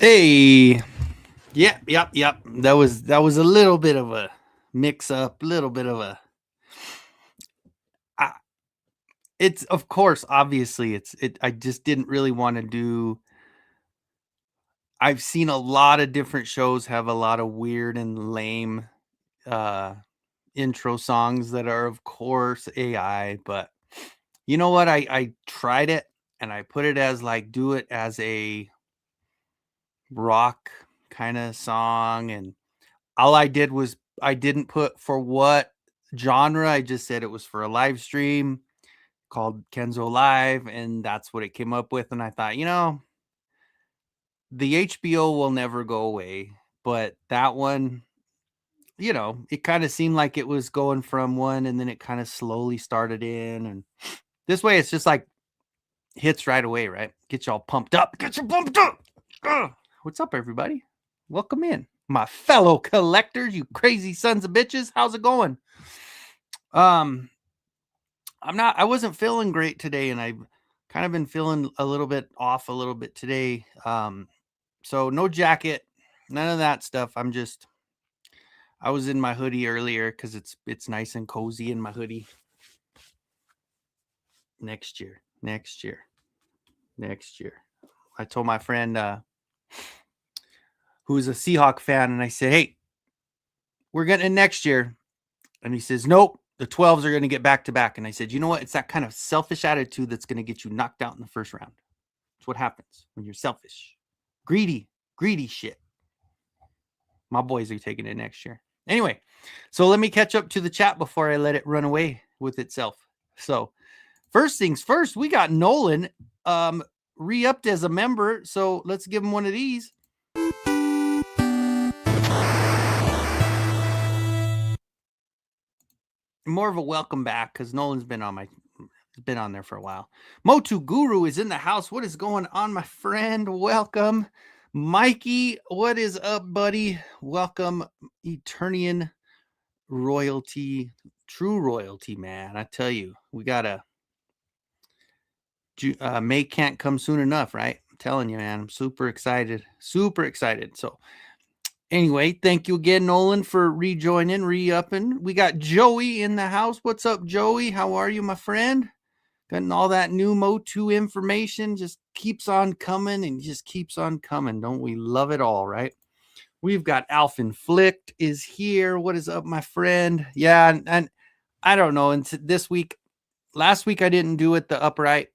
Hey, yep. That was a little bit of a mix up, little bit of a. I, it's of course, obviously, it. I just didn't really want to do. I've seen a lot of different shows have a lot of weird and lame uh intro songs that are, of course, AI. But you know what? I tried it and I put it as like do it as a rock kind of song, and all I did was I didn't put for what genre. I just said it was for a live stream called Kenzo Live, and that's what it came up with. And I thought, the HBO will never go away, but that one, it kind of seemed like it was going from one, and then it kind of slowly started in, and this way, it's just like hits right away, right? Get y'all pumped up. Get you pumped up. What's up, everybody? Welcome in, my fellow collectors, you crazy sons of bitches. How's it going? I wasn't feeling great today, and I've kind of been feeling a little bit off a little bit today. So no jacket, none of that stuff. I was in my hoodie earlier because it's nice and cozy in my hoodie. Next year. I told my friend who's a Seahawk fan, and I said, hey, we're getting it next year. And he says, nope, the 12s are going to get back to back. And I said, you know what? It's that kind of selfish attitude that's going to get you knocked out in the first round. It's what happens when you're selfish. Greedy shit. My boys are taking it next year. Anyway, so let me catch up to the chat before I let it run away with itself. So first things first, we got Nolan re-upped as a member. So let's give him one of these. More of a welcome back because Nolan's been on there for a while. Motu Guru is in the house. What is going on, my friend? Welcome. Mikey, what is up, buddy? Welcome, Eternian royalty, true royalty, man. I tell you, we gotta May can't come soon enough, right? I'm telling you, man. I'm super excited. So anyway, thank you again, Nolan, for rejoining, re-upping. We got Joey in the house. What's up, Joey? How are you, my friend? Getting all that new Motu information just keeps on coming and just keeps on coming. Don't we love it all, right? We've got Alphin Flicked is here. What is up, my friend? Yeah, and I don't know. And last week I didn't do it the upright.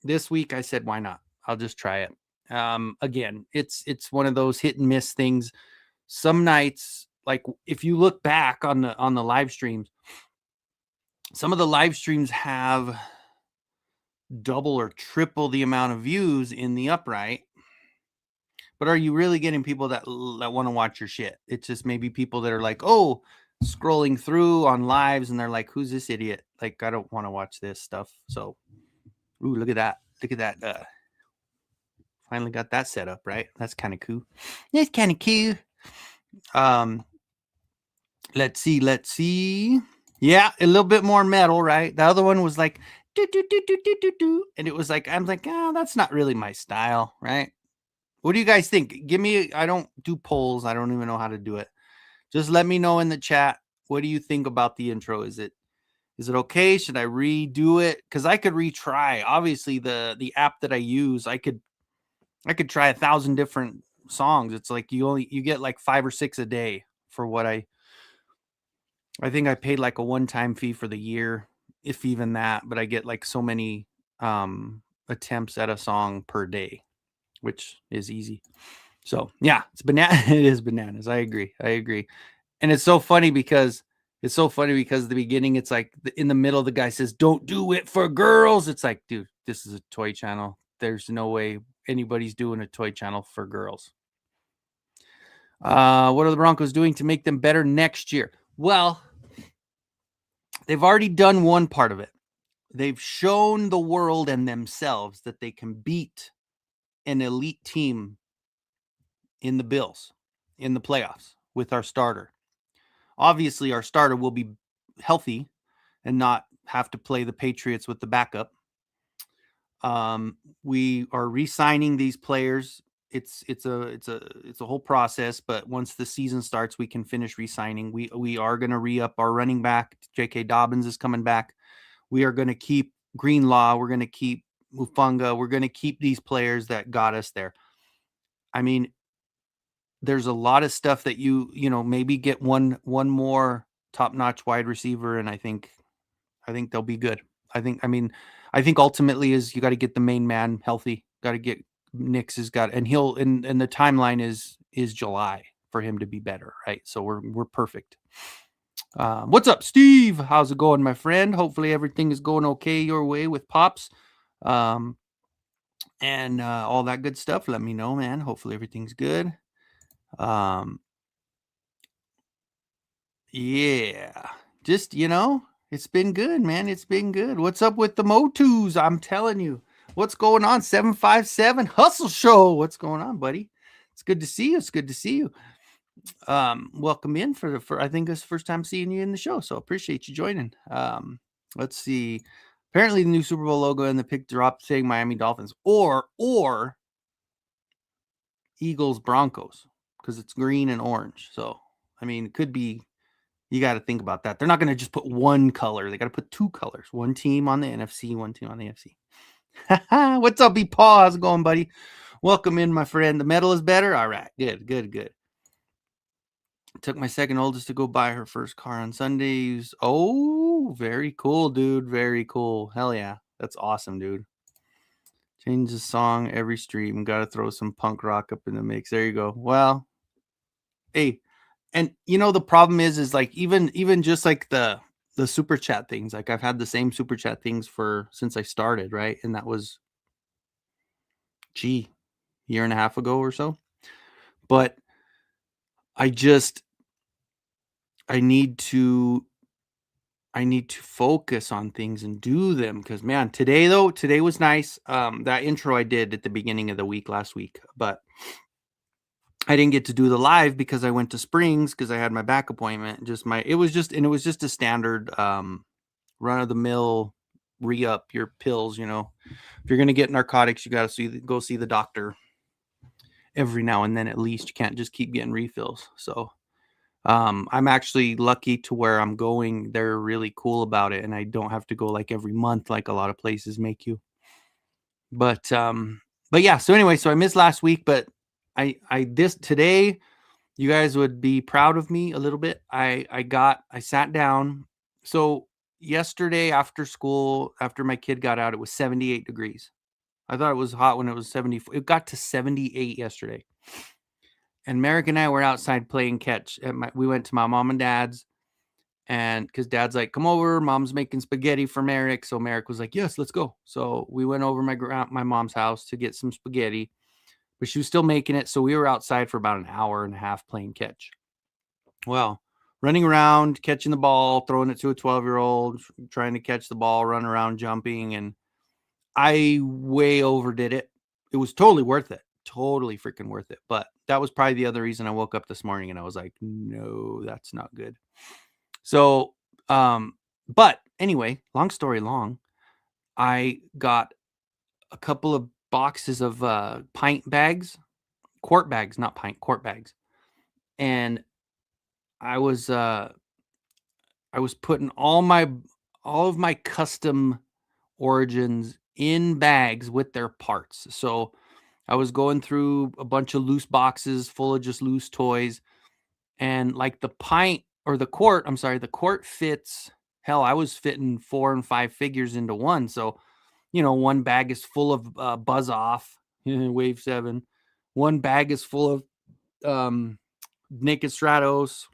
This week I said, why not? I'll just try it. Again, it's one of those hit and miss things. Some nights, like if you look back on the live streams, some of the live streams have double or triple the amount of views in the upright. But are you really getting people that want to watch your shit? It's just maybe people that are like, oh, scrolling through on lives, and they're like, who's this idiot? Like, I don't want to watch this stuff. So, ooh, look at that. Finally got that set up, right? That's kind of cool. That's kind of cool. Let's see. Yeah, a little bit more metal, right? The other one was like, do, do, do, do, do, do, do. And it was like, I'm like, that's not really my style, right? What do you guys think? I don't do polls. I don't even know how to do it. Just let me know in the chat. What do you think about the intro? Is it Is it okay? Should I redo it? Because I could retry. Obviously, the app that I use, I could try 1,000 different songs. It's like you get like 5 or 6 a day for what I think I paid like a one-time fee for the year, if even that, but I get like so many attempts at a song per day, which is easy. So yeah, it's banana. It is bananas. I agree. And it's so funny because the beginning, it's like in the middle, the guy says, "Don't do it for girls." It's like, dude, this is a toy channel. There's no way anybody's doing a toy channel for girls. What are the Broncos doing to make them better next year? Well, they've already done one part of it. They've shown the world and themselves that they can beat an elite team in the Bills in the playoffs with our starter. Obviously, our starter will be healthy and not have to play the Patriots with the backup. We are re-signing these players. It's a whole process, but once the season starts, we can finish re-signing. We are going to re-up our running back. J.K. Dobbins is coming back. We are going to keep Greenlaw. We're going to keep Mufunga. We're going to keep these players that got us there. I mean, there's a lot of stuff that you maybe get one more top-notch wide receiver, and I think they'll be good. I think ultimately is you got to get the main man healthy. Got to get Nix has got, and he'll and the timeline is July for him to be better, right? So we're perfect. What's up, Steve? How's it going, my friend? Hopefully everything is going okay your way with Pops, and all that good stuff. Let me know, man. Hopefully everything's good. Yeah, just it's been good, man. It's been good. What's up with the Motus? I'm telling you, what's going on? 757 Hustle Show. What's going on, buddy? It's good to see you. It's good to see you. Welcome in for I think it's the first time seeing you in the show, so appreciate you joining. Let's see. Apparently, the new Super Bowl logo and the pic drop saying Miami Dolphins or Eagles Broncos because it's green and orange. So I mean, it could be. You got to think about that. They're not going to just put one color. They got to put two colors. One team on the NFC, one team on the AFC. What's up, B-Paw? How's it going, buddy? Welcome in, my friend. The metal is better? All right. Good. Took my second oldest to go buy her first car on Sundays. Oh, very cool, dude. Very cool. Hell yeah. That's awesome, dude. Change the song every stream. Got to throw some punk rock up in the mix. There you go. Well, hey, and the problem is like even just like the super chat things, like I've had the same super chat things since I started, right? And that was year and a half ago or so. But I need to focus on things and do them because man, today was nice. That intro I did at the beginning of the week last week, but I didn't get to do the live because I went to Springs because I had my back appointment. It was just a standard run of the mill re-up your pills. If you're gonna get narcotics, you gotta go see the doctor every now and then at least. You can't just keep getting refills. So I'm actually lucky to where I'm going. They're really cool about it, and I don't have to go like every month like a lot of places make you. But yeah. So anyway, so I missed last week, but this today. You guys would be proud of me a little bit. I sat down. So yesterday after school, after my kid got out, it was 78 degrees. I thought it was hot when it was 74. It got to 78 yesterday. And Merrick and I were outside playing catch. We went to my mom and dad's, and because dad's like, come over, mom's making spaghetti for Merrick. So Merrick was like, yes, let's go. So we went over my mom's house to get some spaghetti, but she was still making it. So we were outside for about an hour and a half playing catch. Well, running around, catching the ball, throwing it to a 12-year-old, trying to catch the ball, run around, jumping, and I way overdid it. It was totally worth it. Totally freaking worth it. But that was probably the other reason I woke up this morning and I was like, no, that's not good. So, but anyway, long story long, I got a couple of boxes of quart bags, not pint, quart bags. And I was putting all my all of my custom Origins in bags with their parts. So I was going through a bunch of loose boxes full of just loose toys, and like the pint or the quart, I'm sorry, the quart fits. Hell, I was fitting 4 and 5 figures into one. So, one bag is full of Buzz Off, Wave 7. One bag is full of Naked Stratos.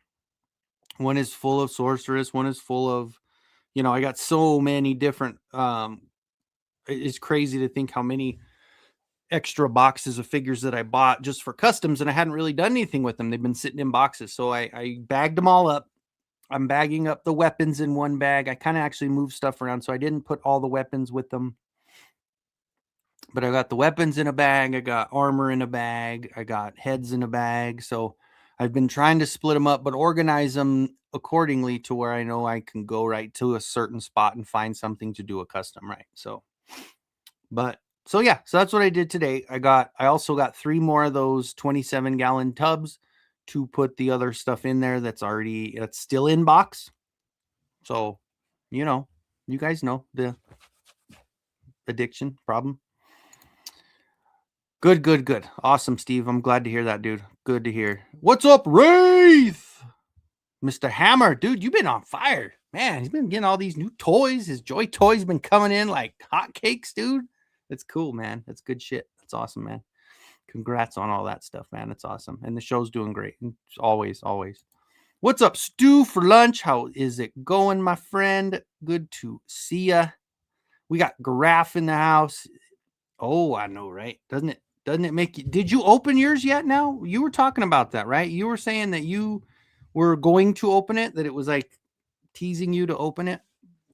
One is full of Sorceress. One is full of, I got so many different. It's crazy to think how many extra boxes of figures that I bought just for customs, and I hadn't really done anything with them. They've been sitting in boxes. So I bagged them all up. I'm bagging up the weapons in one bag. I kind of actually moved stuff around, so I didn't put all the weapons with them. But I got the weapons in a bag. I got armor in a bag. I got heads in a bag. So I've been trying to split them up, but organize them accordingly to where I know I can go right to a certain spot and find something to do a custom, right? So that's what I did today. I also got 3 more of those 27-gallon tubs to put the other stuff in there that's still in box. So, you guys know the addiction problem. Good. Awesome, Steve. I'm glad to hear that, dude. Good to hear. What's up, Wraith? Mr. Hammer, dude, you've been on fire. Man, he's been getting all these new toys. His Joy toys been coming in like hotcakes, dude. That's cool, man. That's good shit. That's awesome, man. Congrats on all that stuff, man. That's awesome. And the show's doing great. Always. What's up, Stu, for lunch? How is it going, my friend? Good to see ya. We got Giraffe in the house. Oh, I know, right? Doesn't it make you... Did you open yours yet now? You were talking about that, right? You were saying that you were going to open it, that it was like teasing you to open it.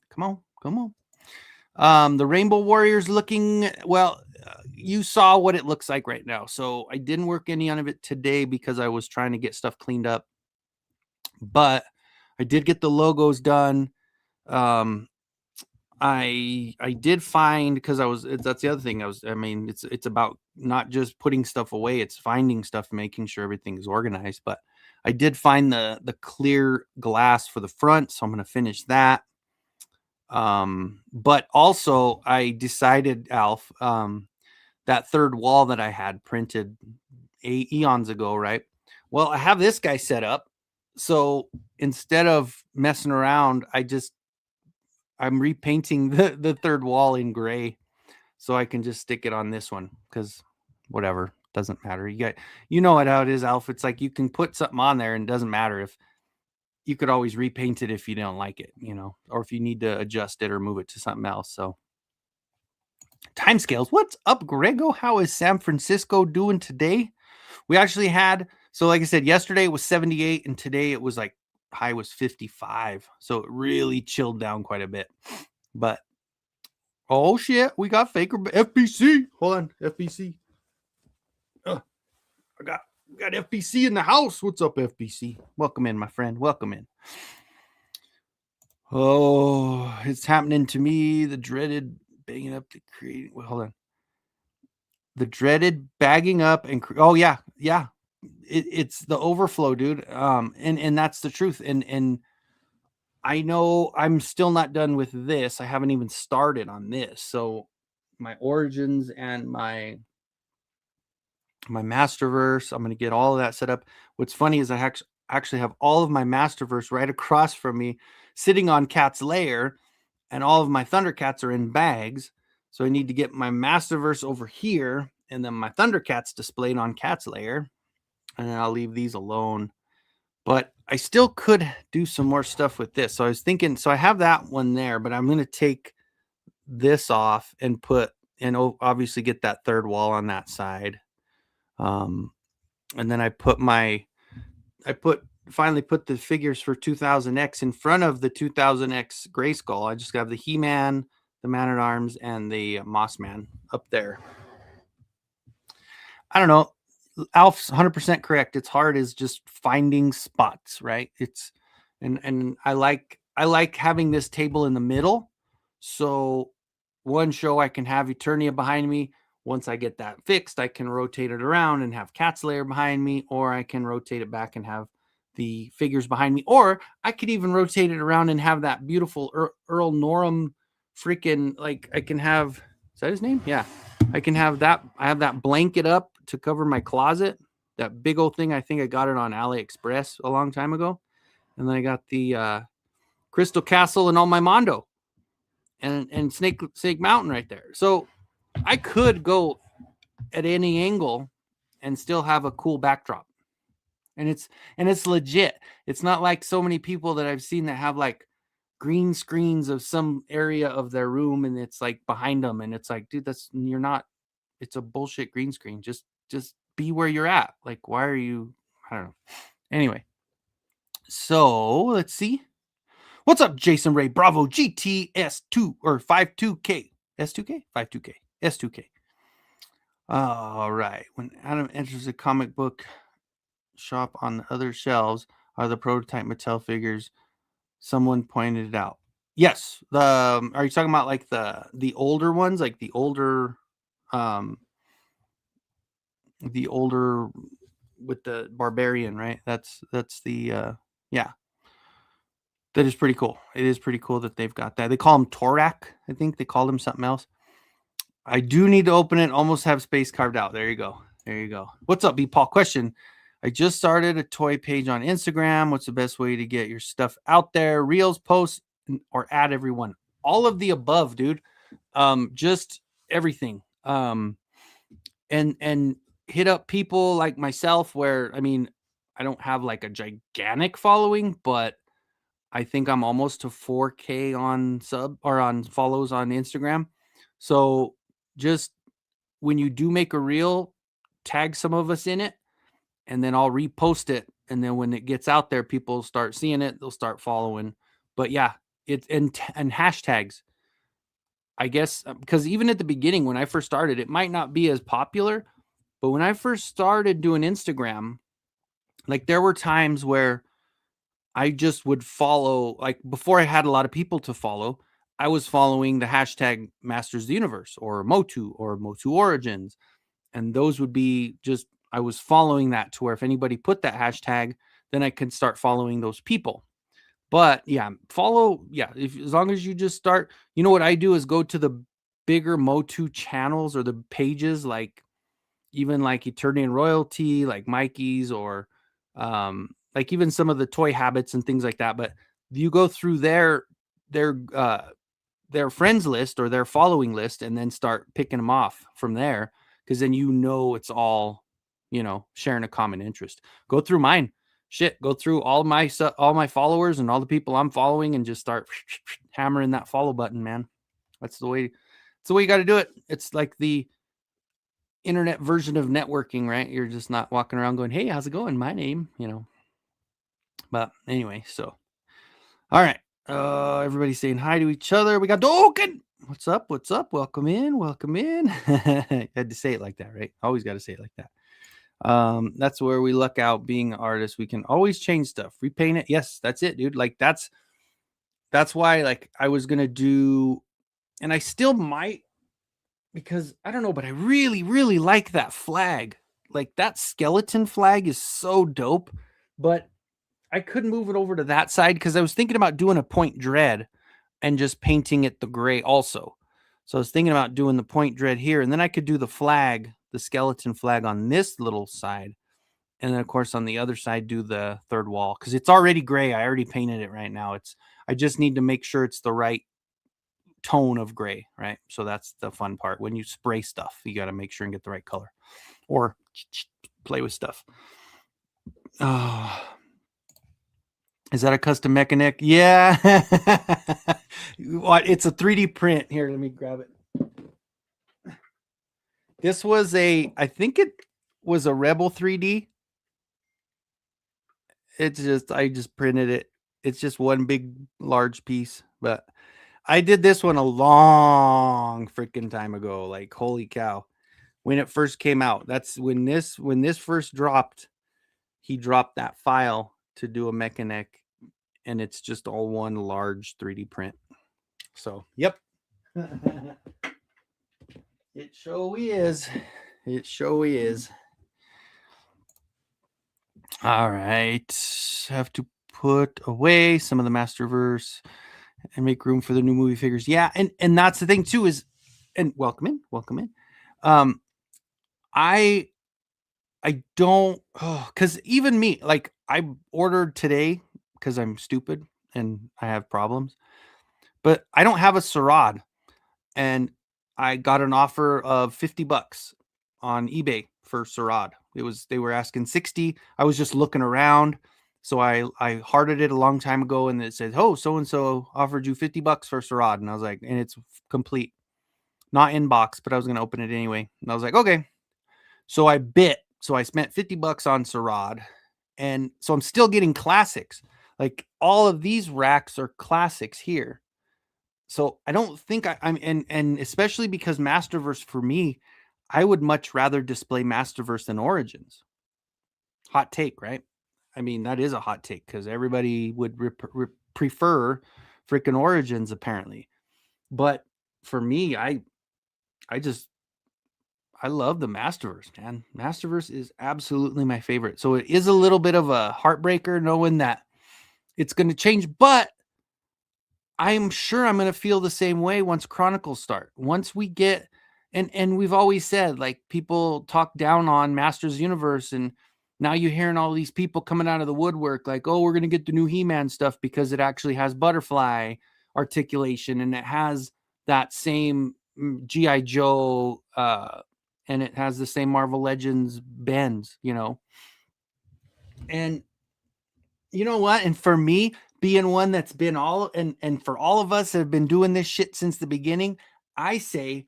Come on. The Rainbow Warriors looking, well, you saw what it looks like right now. So I didn't work any of it today because I was trying to get stuff cleaned up. But I did get the logos done. I did find, because that's the other thing. It's about not just putting stuff away, it's finding stuff, making sure everything's organized. But I did find the clear glass for the front, so I'm going to finish that. But also I decided, Alf, that third wall that I had printed eons ago, right? Well, I have this guy set up. So instead of messing around, I'm repainting the third wall in gray so I can just stick it on this one, because whatever, doesn't matter. You know how it is, Alf. It's like you can put something on there and it doesn't matter. If you could always repaint it if you don't like it, or if you need to adjust it or move it to something else. So timescales. What's up, Grego? How is San Francisco doing today? We actually had, so like I said, yesterday it was 78 and today it was like high was 55. So it really chilled down quite a bit. But oh shit, we got Faker FBC. Hold on, FBC. We got FBC in the house. What's up, FBC? Welcome in, my friend. Welcome in. Oh, it's happening to me. The dreaded banging up the creating. Well, hold on. The dreaded bagging up and oh yeah. It's the overflow, dude. And that's the truth. And I know I'm still not done with this. I haven't even started on this. So my Origins and my Masterverse, I'm going to get all of that set up. What's funny is I actually have all of my Masterverse right across from me sitting on Cat's lair, and all of my Thundercats are in bags. So I need to get my Masterverse over here and then my Thundercats displayed on Cat's lair, and then I'll leave these alone. But I still could do some more stuff with this. So I was thinking, so I have that one there, but I'm going to take this off and obviously get that third wall on that side. And then I finally put the figures for 2000X in front of the 2000X Grayskull. I just have the He-Man, the Man-at-Arms, and the Moss Man up there. I don't know. Alf's 100% correct. It's hard is just finding spots, right? And I like having this table in the middle. So one show I can have Eternia behind me. Once I get that fixed, I can rotate it around and have Cat's Lair behind me, or I can rotate it back and have the figures behind me, or I could even rotate it around and have that beautiful Earl Norham freaking, like, I can have, is that his name? Yeah. I can have that. I have that blanket up to cover my closet. That big old thing. I think I got it on AliExpress a long time ago. And then I got the Crystal Castle and all my Mondo and Snake Mountain right there. So I could go at any angle and still have a cool backdrop. And it's legit. It's not like so many people that I've seen that have like green screens of some area of their room and it's like behind them, and it's like, dude, you're not, it's a bullshit green screen. Just be where you're at. Like, why are you, I don't know. Anyway, so let's see. What's up, Jason Ray Bravo GTS2 or 52K? S2K? 52K. S2K. All right. When Adam enters a comic book shop on the other shelves are the prototype Mattel figures. Someone pointed it out. Yes. Are you talking about like the older ones, like the older with the barbarian, right? That's the yeah. That is pretty cool. It is pretty cool that they've got that. They call them Torak. I think they call them something else. I do need to open it. Almost have space carved out. There you go. There you go. What's up, B Paul? Question. I just started a toy page on Instagram. What's the best way to get your stuff out there? Reels, posts, or add everyone? All of the above, dude. Just everything. And hit up people like myself where, I mean, I don't have like a gigantic following, but I think I'm almost to 4K on sub or on follows on Instagram. So just when you do make a reel, tag some of us in it, and then I'll repost it. And then when it gets out there, people start seeing it, they'll start following. But yeah, it's and hashtags. I guess because even at the beginning, when I first started, it might not be as popular. But when I first started doing Instagram, like there were times where I just would follow, like before I had a lot of people to follow, I was following the hashtag Masters of the Universe or Motu Origins. And those would be just, I was following that to where if anybody put that hashtag, then I could start following those people. But yeah, as long as you just start, you know what I do is go to the bigger Motu channels or the pages, like even like Eternian Royalty, like Mikey's, or like even some of the Toy Habits and things like that. But you go through their friends list or their following list and then start picking them off from there, because then you know it's all, sharing a common interest. Go through mine. Go through all my followers and all the people I'm following and just start hammering that follow button, man. That's the way you got to do it. It's like the internet version of networking, right? You're just not walking around going, "Hey, how's it going? My name," But anyway, so all right. Everybody's saying hi to each other. We got Doken. What's up? What's up? Welcome in. Welcome in. Had to say it like that, right? Always got to say it like that. That's where we luck out being artists. We can always change stuff, repaint it. Yes, that's it, dude. Like that's why, like, I was gonna do, and I still might, because I don't know, but I really, really like that flag. Like that skeleton flag is so dope, but I couldn't move it over to that side because I was thinking about doing a Point Dread and just painting it the gray also. So I was thinking about doing the Point Dread here, and then I could do the flag, the skeleton flag on this little side. And then of course on the other side, do the third wall, because it's already gray. I already painted it right now. I just need to make sure it's the right tone of gray, right? So that's the fun part. When you spray stuff, you got to make sure and get the right color or play with stuff. Oh, is that a custom mechanic? Yeah. What? It's a 3D print. Here, let me grab it. This was I think it was a Rebel 3D. I just printed it. It's just one big, large piece. But I did this one a long freaking time ago. Like, holy cow. When it first came out, that's when this first dropped, he dropped that file to do a mechanic, and it's just all one large 3D print. So, yep. It sure is. It sure is. All right. Have to put away some of the Masterverse and make room for the new movie figures. Yeah, and that's the thing too is, and welcome in, welcome in. Um, I don't, because even me, like I ordered today because I'm stupid and I have problems, but I don't have a Sarad, and I got an offer of $50 on eBay for Sarad. They were asking 60. I was just looking around. So I hearted it a long time ago and it said, "Oh, so and so offered you $50 for Sarad." And I was like, and it's complete. Not in box, but I was going to open it anyway. And I was like, "Okay." So I bit. So I spent $50 on Sarad. And so I'm still getting classics. Like all of these racks are classics here. So I don't think I'm and especially because Masterverse for me, I would much rather display Masterverse than Origins. Hot take, right? I mean, that is a hot take because everybody would prefer freaking Origins apparently. But for me, I just I love the Masterverse, man. Masterverse is absolutely my favorite. So it is a little bit of a heartbreaker knowing that it's going to change, but I'm sure I'm going to feel the same way once Chronicles start. Once we get and we've always said like people talk down on Masters Universe and now you're hearing all these people coming out of the woodwork like, "Oh, we're going to get the new He-Man stuff because it actually has butterfly articulation and it has that same GI Joe and it has the same Marvel Legends bends, you know." And you know what? And for me, being one that's been all and for all of us that have been doing this shit since the beginning, I say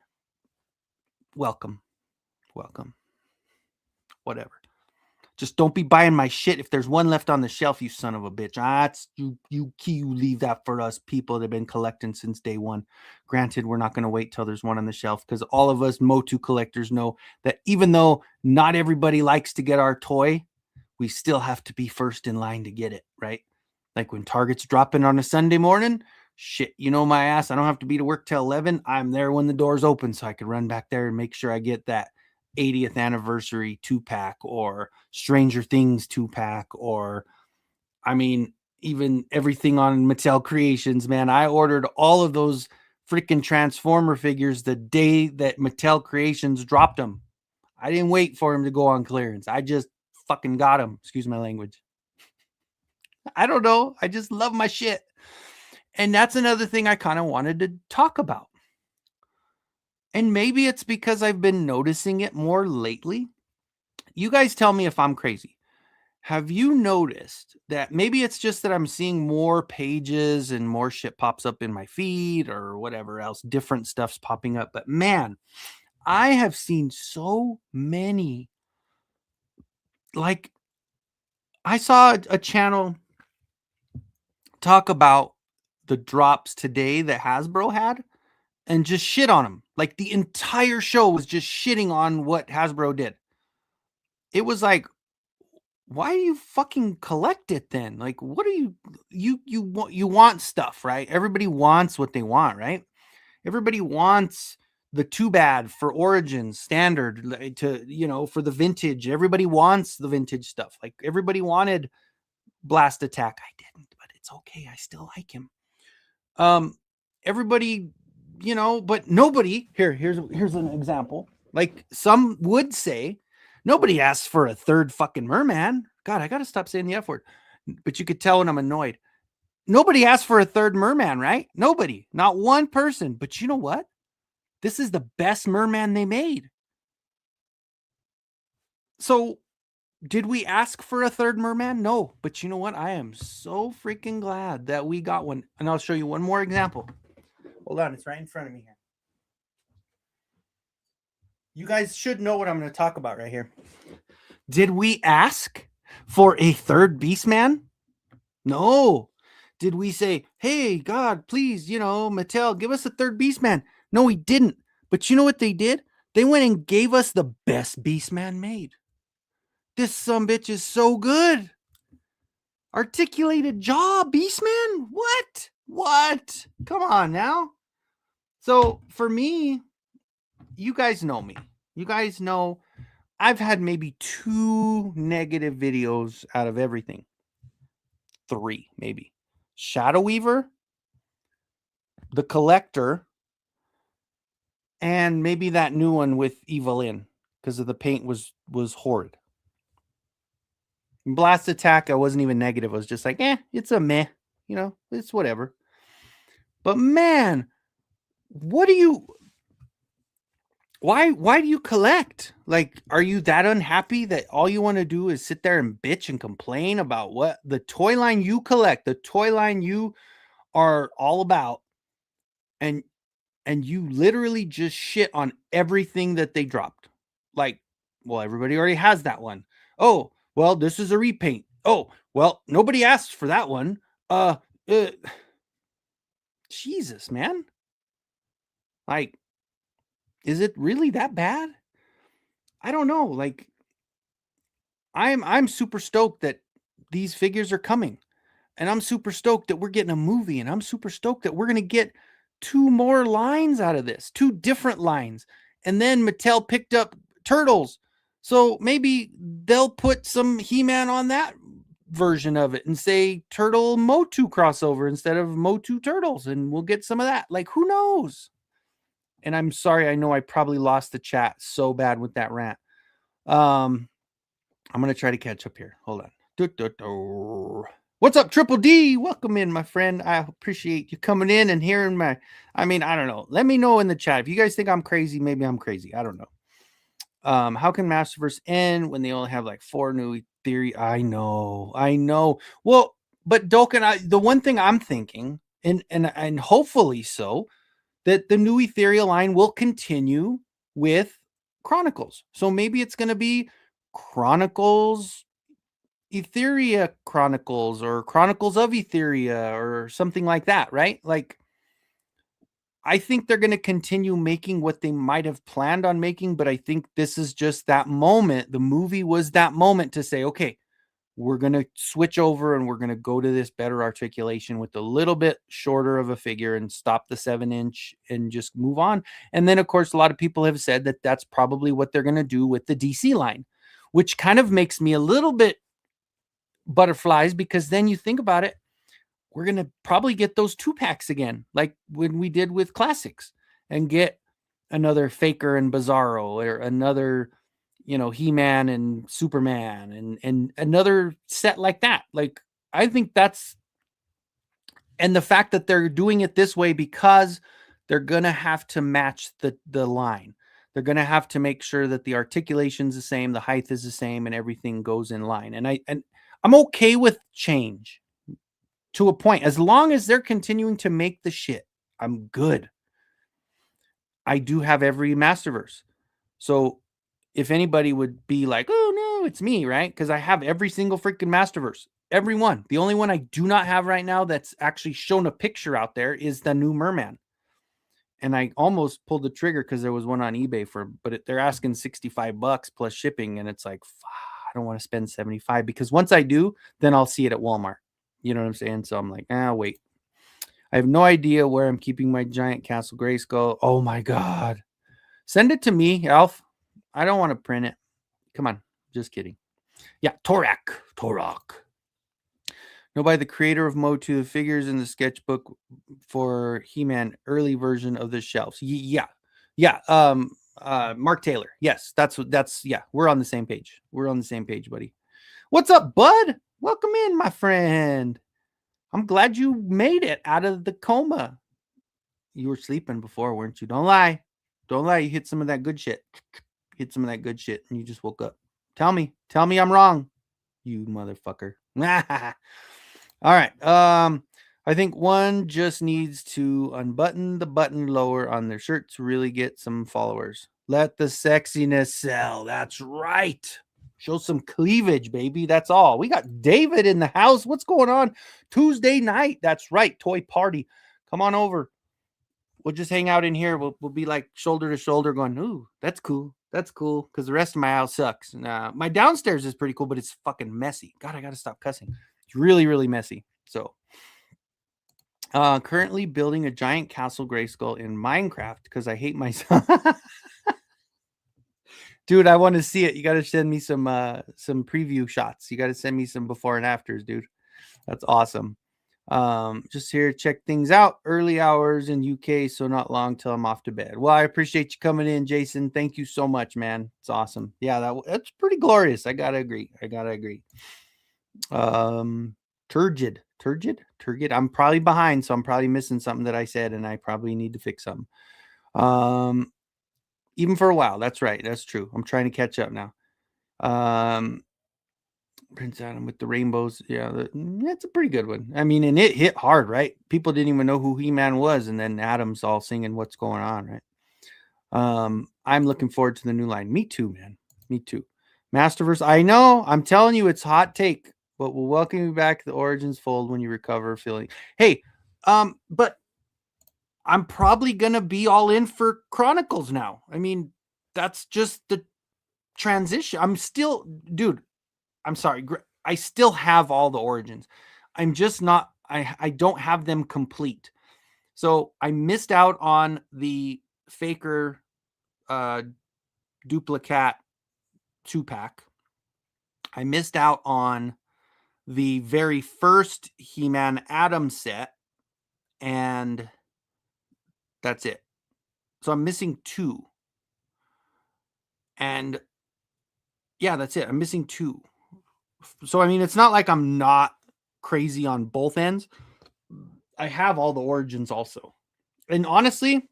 welcome, welcome, whatever. Just don't be buying my shit. If there's one left on the shelf, you son of a bitch. It's you leave that for us people that have been collecting since day one. Granted, we're not going to wait till there's one on the shelf because all of us Motu collectors know that even though not everybody likes to get our toy, we still have to be first in line to get it, right? Like when Target's dropping on a Sunday morning, shit, you know my ass. I don't have to be to work till 11. I'm there when the doors open so I can run back there and make sure I get that 80th anniversary 2-pack or Stranger Things 2-pack or I mean even everything on Mattel Creations, man. I ordered all of those freaking Transformer figures the day that Mattel Creations dropped them. I didn't wait for them to go on clearance. I just fucking got them. Excuse my language. I don't know. I just love my shit. And that's another thing I kind of wanted to talk about. And maybe it's because I've been noticing it more lately. You guys tell me if I'm crazy. Have you noticed that maybe it's just that I'm seeing more pages and more shit pops up in my feed or whatever else, different stuff's popping up. But man, I have seen so many. Like, I saw a channel talk about the drops today that Hasbro had and just shit on them. Like, the entire show was just shitting on what Hasbro did. It was like, why do you fucking collect it then? Like, what are you want stuff, right? Everybody wants what they want, right? Everybody wants the too bad for Origins standard to, for the vintage. Everybody wants the vintage stuff. Like everybody wanted Blast Attack. I didn't, but it's okay. I still like him. Everybody, but nobody here's an example. Like some would say, nobody asks for a third fucking merman. God, I gotta stop saying the F word. But you could tell when I'm annoyed. Nobody asked for a third merman, right? Nobody, not one person. But you know what? This is the best merman they made. So did we ask for a third merman? No. But you know what? I am so freaking glad that we got one. And I'll show you one more example. Hold on, it's right in front of me here. You guys should know what I'm going to talk about right here. Did we ask for a third Beastman? No. Did we say, "Hey, God, please, Mattel, give us a third Beastman"? No, we didn't. But you know what they did? They went and gave us the best Beastman made. This sumbitch is so good. Articulated jaw, Beastman? What? What? Come on now. So for me, you guys know me. You guys know I've had maybe 2 negative videos out of everything. 3, maybe. Shadow Weaver, The Collector, and maybe that new one with Evelyn because of the paint was horrid. Blast Attack, I wasn't even negative. I was just like, it's a meh. It's whatever. But man, what do you why do you collect? Like, are you that unhappy that all you want to do is sit there and bitch and complain about what the toy line you collect, the toy line you are all about, and you literally just shit on everything that they dropped? Like, well, everybody already has that one. Oh, well, this is a repaint. Oh, well, nobody asked for that one. Jesus, man. Like, is it really that bad? I don't know. Like, I'm super stoked that these figures are coming. And I'm super stoked that we're getting a movie, and I'm super stoked that we're going to get 2 more lines out of this, 2 different lines. And then Mattel picked up Turtles. So maybe they'll put some He-Man on that version of it and say Turtle Motu crossover instead of Motu Turtles, and we'll get some of that. Like, who knows? And I'm sorry, I know I probably lost the chat so bad with that rant. I'm going to try to catch up here. Hold on. What's up, Triple D? Welcome in, my friend. I appreciate you coming in and hearing I don't know. Let me know in the chat. If you guys think I'm crazy, maybe I'm crazy. I don't know. How can Masterverse end when they only have like 4 new theory? I know. Well, but Doken, the one thing I'm thinking, and hopefully so, that the new Ethereal line will continue with Chronicles. So maybe it's going to be Chronicles, Etheria Chronicles, or Chronicles of Etheria, or something like that, right? Like, I think they're going to continue making what they might have planned on making, but I think this is just that moment. The movie was that moment to say, okay, we're going to switch over and we're going to go to this better articulation with a little bit shorter of a figure and stop the 7-inch and just move on. And then, of course, a lot of people have said that that's probably what they're going to do with the DC line, which kind of makes me a little bit butterflies, because then you think about it, we're going to probably get those 2-packs again, like when we did with Classics, and get another Faker and Bizarro, or another, He-Man and Superman, and another set like that. Like, I think that's, and the fact that they're doing it this way because they're going to have to match the line. They're going to have to make sure that the articulation's the same, the height is the same, and everything goes in line. And I'm okay with change to a point. As long as they're continuing to make the shit, I'm good. I do have every Masterverse. So if anybody would be like, oh no, it's me, right? Because I have every single freaking Masterverse. Every one. The only one I do not have right now that's actually shown a picture out there is the new Merman. And I almost pulled the trigger because there was one on eBay but they're asking $65 plus shipping. And it's like, I don't want to spend 75, because once I do, then I'll see it at Walmart. You know what I'm saying? So I'm like, wait. I have no idea where I'm keeping my giant Castle Grayskull. Oh my God. Send it to me, Alf. I don't want to print it. Come on. Just kidding. Yeah, Torak. Nobody, the creator of Motu, the figures in the sketchbook for He-Man early version of the shelves. Yeah. Mark Taylor. Yes, yeah, we're on the same page. We're on the same page, buddy. What's up, bud? Welcome in, my friend. I'm glad you made it out of the coma. You were sleeping before, weren't you? Don't lie. You hit some of that good shit. And you just woke up. Tell me I'm wrong, you motherfucker. All right. I think one just needs to unbutton the button lower on their shirt to really get some followers. Let the sexiness sell. That's right. Show some cleavage, baby. That's all. We got David in the house. What's going on? Tuesday night. That's right. Toy party. Come on over. We'll just hang out in here. We'll be like shoulder to shoulder going, ooh, that's cool. That's cool. Because the rest of my house sucks. My downstairs is pretty cool, but it's fucking messy. God, I got to stop cussing. It's really, really messy. So currently building a giant Castle Grayskull in Minecraft because I hate myself. Dude, I want to see it. You got to send me some preview shots. You got to send me some before and afters, dude. That's awesome. Just here to check things out. Early hours in UK, so not long till I'm off to bed. Well, I appreciate you coming in, Jason. Thank you so much, man. It's awesome. Yeah, that's pretty glorious. I gotta agree. Turgid. I'm probably behind, so I'm probably missing something that I said, and I probably need to fix something. Even for a while. That's right. That's true. I'm trying to catch up now. Prince Adam with the rainbows. Yeah, that's a pretty good one. I mean, and it hit hard, right? People didn't even know who He-Man was, and then Adam's all singing "What's Going On," right? I'm looking forward to the new line. Me too, man. Me too. Masterverse. I know. I'm telling you, it's hot take, but we'll welcome you back to the Origins fold when you recover. Feeling. Hey, but I'm probably gonna be all in for Chronicles now. I mean, that's just the transition. I'm still, dude. I'm sorry. I still have all the Origins. I'm just not. I don't have them complete. So I missed out on the Faker Duplicat 2-pack. I missed out on the very first He-Man Adam set, and that's it. So I'm missing 2. And yeah, that's it. I'm missing 2. So, I mean, it's not like I'm not crazy on both ends. I have all the Origins also. And honestly,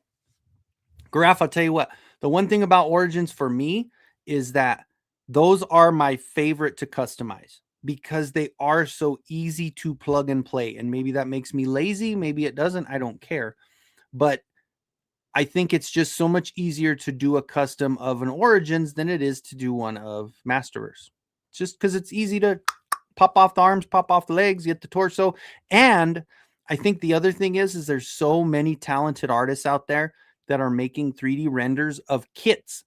Graf, I'll tell you what, the one thing about Origins for me is that those are my favorite to customize because they are so easy to plug and play. And maybe that makes me lazy. Maybe it doesn't. I don't care. But I think it's just so much easier to do a custom of an Origins than it is to do one of Masterverse. Just because it's easy to pop off the arms, pop off the legs, get the torso. And I think the other thing is there's so many talented artists out there that are making 3D renders of kits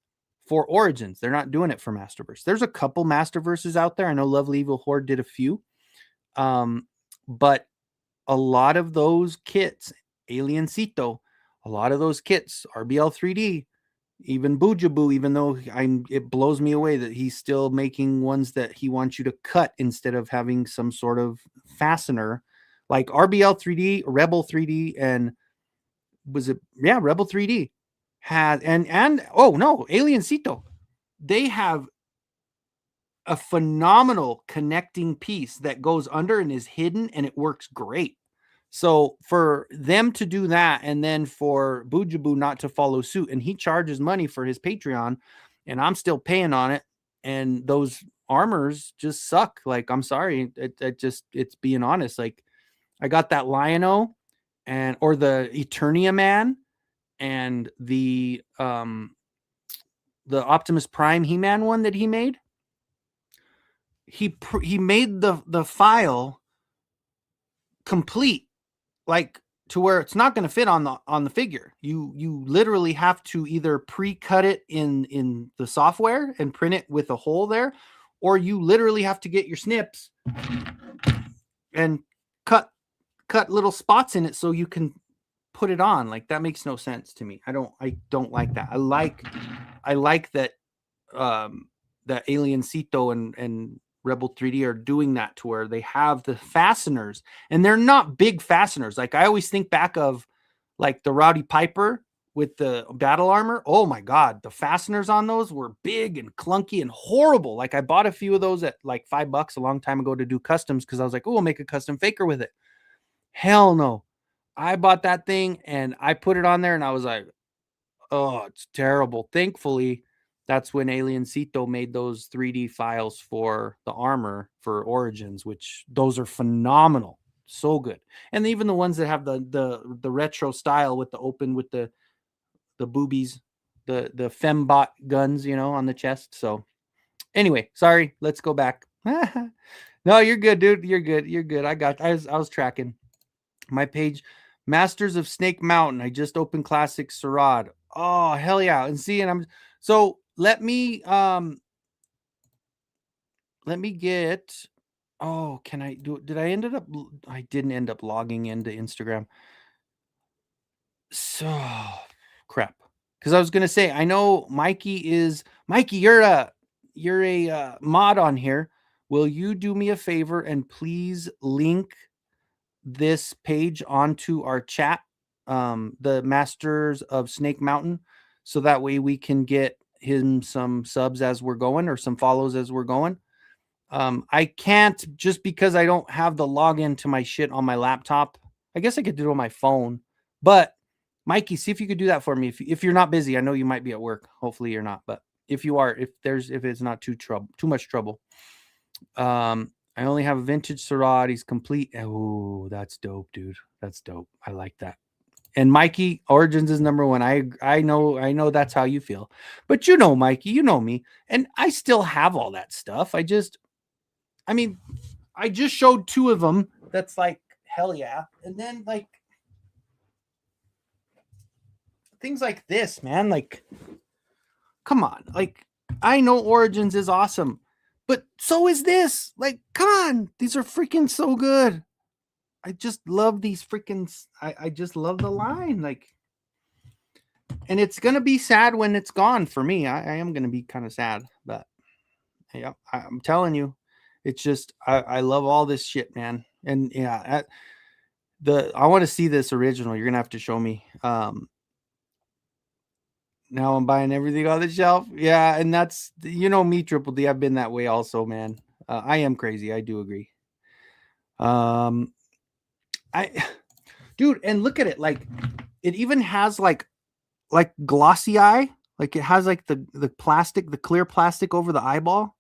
for Origins. They're not doing it for Masterverse. There's a couple Masterverses out there. I know Lovely Evil Horde did a few. But a lot of those kits, Aliencito, a lot of those kits, RBL 3D, even Boojaboo, even though it blows me away that he's still making ones that he wants you to cut instead of having some sort of fastener, like RBL 3D, Rebel 3D, and Rebel 3D had Aliencito. They have a phenomenal connecting piece that goes under and is hidden, and it works great. So for them to do that, and then for Boojaboo not to follow suit, and he charges money for his Patreon, and I'm still paying on it, and those armors just suck. Like, I'm sorry, it's being honest. Like, I got that Lion-O or the Eternia Man and the Optimus Prime He-Man one that he made. He made the file complete, like, to where it's not going to fit on the figure. You literally have to either pre-cut it in the software and print it with a hole there, or you literally have to get your snips and cut little spots in it so you can put it on. Like, that makes no sense to me. I don't like that. I like that that Aliencito and Rebel 3D are doing that, to where they have the fasteners, and they're not big fasteners. Like, I always think back of like the Rowdy Piper with the battle armor. Oh my God, the fasteners on those were big and clunky and horrible. Like, I bought a few of those at like $5 a long time ago to do customs because I was like, oh, we'll make a custom Faker with it. Hell no. I bought that thing and I put it on there and I was like, oh, it's terrible. Thankfully, that's when Aliencito made those 3D files for the armor for Origins, which those are phenomenal. So good. And even the ones that have the retro style with the open, with the boobies, the fembot guns, on the chest. So anyway, sorry, let's go back. No, you're good, dude. You're good. I was tracking my page. Masters of Snake Mountain. I just opened Classic Sarad. Oh, hell yeah. And see, and so let me get, can I do it? I didn't end up logging into Instagram. So crap. Because I was going to say, I know Mikey is Mikey, you're a mod on here. Will you do me a favor and please link this page onto our chat, the Masters of Snake Mountain, so that way we can get him some subs as we're going or some follows as we're going. I can't just because I don't have the login to my shit on my laptop. I guess I could do it on my phone, but Mikey, see if you could do that for me. If you're not busy, I know you might be at work. Hopefully you're not, but if you are, if it's not too much trouble. I only have a vintage Syrah. He's complete. Oh, that's dope, dude. That's dope. I like that. And Mikey, Origins is number one. I know that's how you feel. But you know, Mikey, you know me. And I still have all that stuff. I just showed 2 of them. That's like hell yeah. And then like things like this, man. Like, come on. Like, I know Origins is awesome. But so is this. Like, come on. These are freaking so good. I just love these freaking. I just love the line. Like, and it's gonna be sad when it's gone for me. I am gonna be kind of sad, but yeah, I'm telling you, it's just I love all this shit, man. And yeah, I want to see this original. You're gonna have to show me. Now I'm buying everything on the shelf. Yeah, and that's me, Triple D. I've been that way also, man. I am crazy. I do agree. Dude, and look at it. Like, it even has like glossy eye. Like, it has like the plastic, the clear plastic over the eyeball.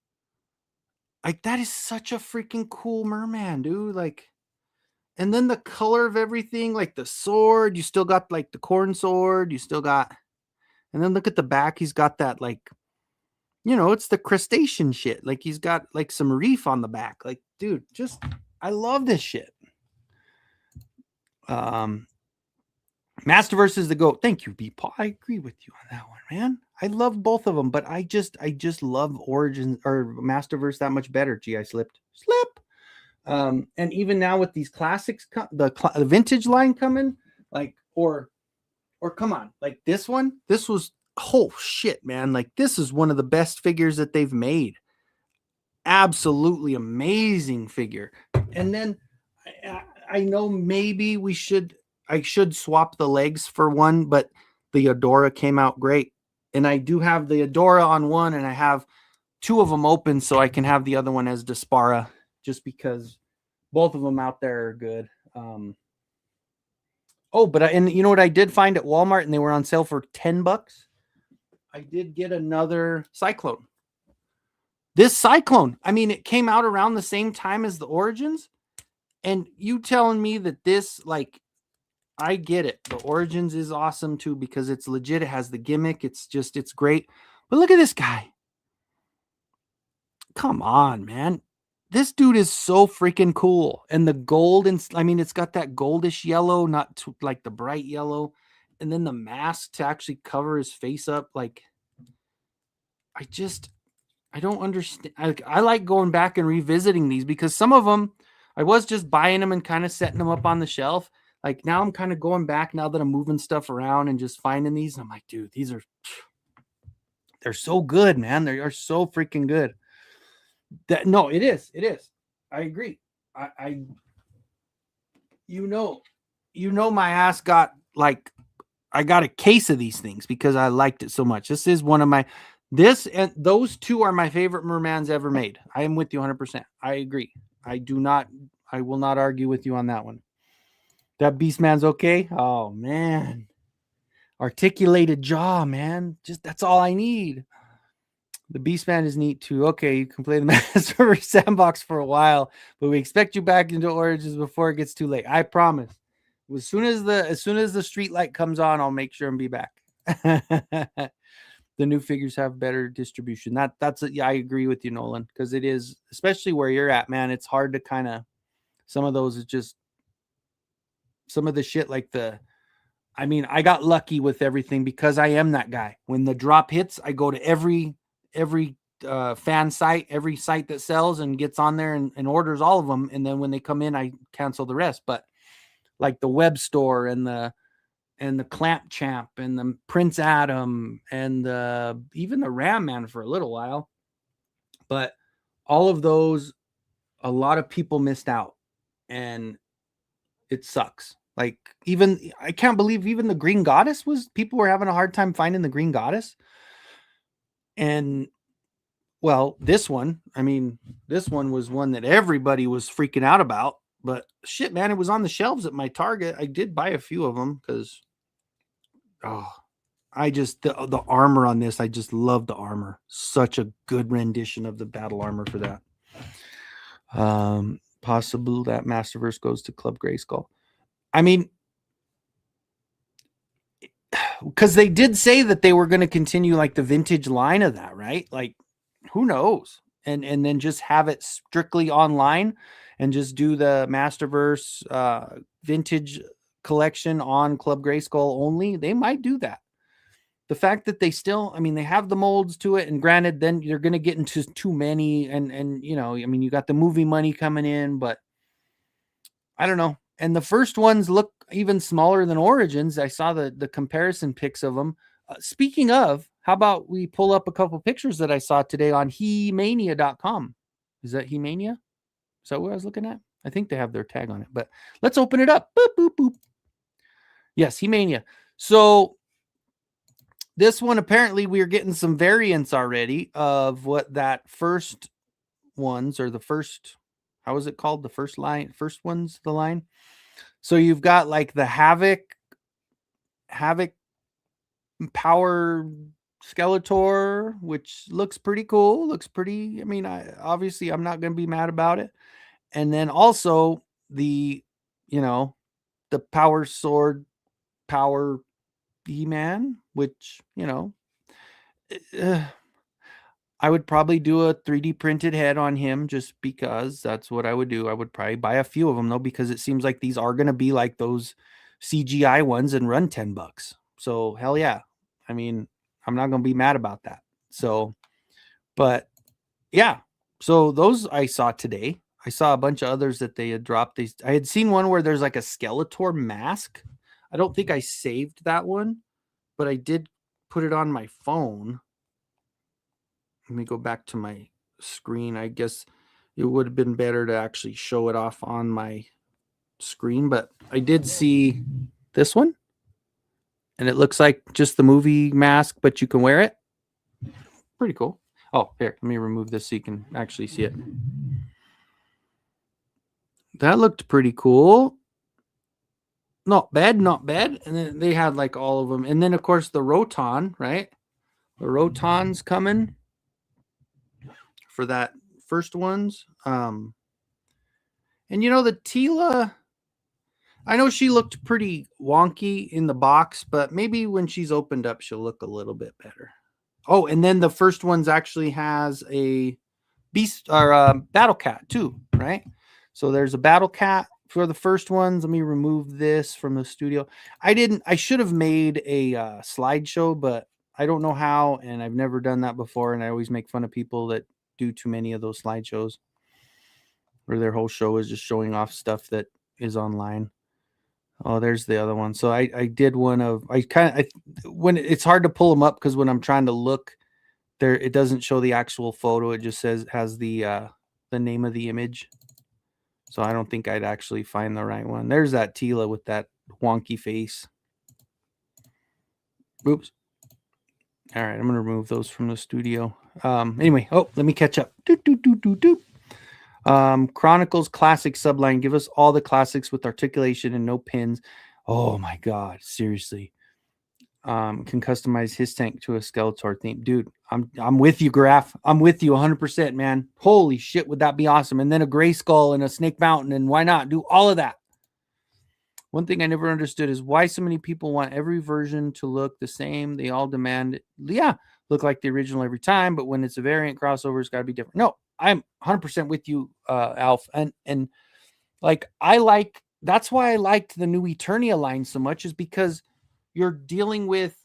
Like, that is such a freaking cool merman, dude. Like, and then the color of everything, like the sword, you still got like the corn sword. You still got, and then look at the back. He's got that like, it's the crustacean shit. Like, he's got like some reef on the back. Like, dude, just I love this shit. Masterverse is the GOAT. Thank you, Beepaw. I agree with you on that one, man. I love both of them, but I just love Origins or Masterverse that much better. Gee, I slipped. And even now with these classics, the vintage line coming, like, or come on, like this one, this was, oh shit, man. Like, this is one of the best figures that they've made. Absolutely amazing figure. And then I know maybe I should swap the legs for one, but the Adora came out great. And I do have the Adora on one, and I have 2 of them open so I can have the other one as Despara, just because both of them out there are good. And you know what I did find at Walmart, and they were on sale for $10? I did get another Cyclone. This Cyclone, I mean, it came out around the same time as the Origins. And you telling me that this, like, I get it. The Origins is awesome too because it's legit. It has the gimmick. It's great. But look at this guy. Come on, man. This dude is so freaking cool. And the gold, it's got that goldish yellow, not too, like the bright yellow. And then the mask to actually cover his face up. Like, I don't understand. I like going back and revisiting these because some of them, I was just buying them and kind of setting them up on the shelf. Like, now I'm kind of going back now that I'm moving stuff around and just finding these. And I'm like, dude, they're so good, man. They are so freaking good. No, it is. I agree. My ass got like, I got a case of these things because I liked it so much. This is one of my, and those 2 are my favorite mermans ever made. I am with you 100%. I agree. I will not argue with you on that one. That Beastman's okay? Oh, man. Articulated jaw, man. Just, that's all I need. The Beastman is neat too. Okay, you can play the Master Sandbox for a while, but we expect you back into Origins before it gets too late. I promise. As soon as the street light comes on, I'll make sure and be back. The new figures have better distribution. That's it. Yeah, I agree with you, Nolan, because it is, especially where you're at, man. It's hard to kind of, some of those is just, some of the shit like I got lucky with everything because I am that guy. When the drop hits, I go to every fan site, every site that sells and gets on there and orders all of them. And then when they come in, I cancel the rest. But like the web store and the and the Clamp Champ and the Prince Adam and even the Ram Man for a little while. But all of those, a lot of people missed out, and it sucks. Like, even I can't believe even the Green Goddess people were having a hard time finding the Green Goddess. And well, this one was one that everybody was freaking out about. But shit, man, it was on the shelves at my Target. I did buy a few of them because, the armor on this, I just love the armor. Such a good rendition of the battle armor for that. Possible that Masterverse goes to Club Grayskull. I mean, because they did say that they were going to continue like the vintage line of that, right? Like, who knows? And then just have it strictly online and just do the Masterverse vintage collection on Club Grayskull only. They might do that. The fact that they still, they have the molds to it, and granted, then you're going to get into too many, and you got the movie money coming in, but I don't know. And the first ones look even smaller than Origins. I saw the comparison pics of them. Speaking of, how about we pull up a couple pictures that I saw today on He-Mania.com? Is that He-Mania? Is that what I was looking at? I think they have their tag on it, but let's open it up. Boop, boop, boop. Yes, He-Mania. So this one, apparently we're getting some variants already of what that first ones, or the first, how is it called? The first one's the line. So you've got like the Havoc Power Skeletor, which looks pretty cool. Looks pretty, obviously I'm not going to be mad about it. And then also the Power Sword Power He-Man, which, I would probably do a 3D printed head on him just because that's what I would do. I would probably buy a few of them though, because it seems like these are going to be like those CGI ones and run $10. So hell yeah. I'm not going to be mad about that. So, but yeah. So those I saw today. I saw a bunch of others that they had dropped. I had seen one where there's like a Skeletor mask. I don't think I saved that one, but I did put it on my phone. Let me go back to my screen. I guess it would have been better to actually show it off on my screen, but I did see this one, and it looks like just the movie mask, but you can wear it. Pretty cool. Oh, here, let me remove this so you can actually see it. That looked pretty cool. Not bad, not bad. And then they had like all of them. And then, of course, the Roton, right? The Roton's coming for that first ones. And the Tila, I know she looked pretty wonky in the box, but maybe when she's opened up, she'll look a little bit better. Oh, and then the first ones actually has a beast or a Battle Cat too, right? So there's a Battle Cat for the first ones. Let me remove this from the studio. I should have made a slideshow, but I don't know how, and I've never done that before, and I always make fun of people that do too many of those slideshows where their whole show is just showing off stuff that is online. Oh, there's the other one. So I did one of, when it's hard to pull them up because when I'm trying to look there, it doesn't show the actual photo. It just has the name of the image. So I don't think I'd actually find the right one. There's that Tila with that wonky face. Oops. All right, I'm going to remove those from the studio. Anyway, let me catch up. Chronicles classic subline. Give us all the classics with articulation and no pins. Oh my God, seriously. Can customize his tank to a Skeletor theme. Dude, I'm with you, Graf. I'm with you 100%, man. Holy shit, would that be awesome? And then a Grayskull and a Snake Mountain, and why not do all of that? One thing I never understood is why so many people want every version to look the same. They all demand, look like the original every time, but when it's a variant crossover, it's got to be different. No, I'm 100% with you, Alf. And like, that's why I liked the new Eternia line so much, is because you're dealing with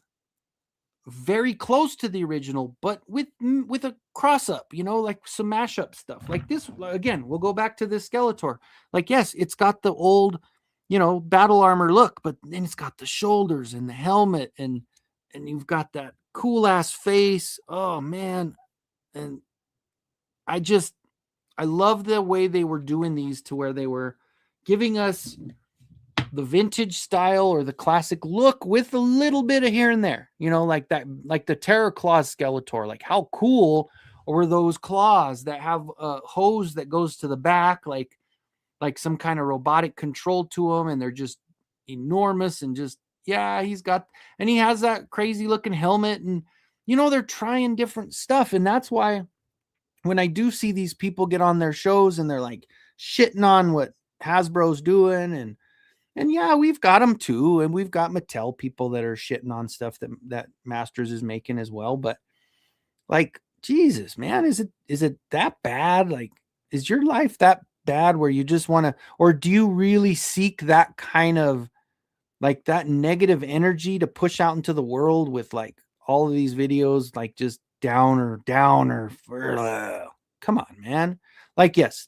very close to the original, but with a cross up, like some mashup stuff like this. Again, we'll go back to this Skeletor. Like, yes, it's got the old battle armor look, but then it's got the shoulders and the helmet, and you've got that cool ass face. Oh man. And I just I love the way they were doing these, to where they were giving us the vintage style or the classic look with a little bit of here and there, like that, like the Terror Claws Skeletor. Like, how cool were those claws that have a hose that goes to the back, like some kind of robotic control to them, and they're just enormous, and just, yeah, he has that crazy looking helmet, and they're trying different stuff. And that's why when I do see these people get on their shows and they're like shitting on what Hasbro's doing, and yeah, we've got them too, and we've got Mattel people that are shitting on stuff that Masters is making as well. But like, Jesus, man, is it that bad? Like, is your life that bad where you just want to, or do you really seek that kind of, like, that negative energy to push out into the world with like all of these videos, like just downer, come on, man. Like, yes,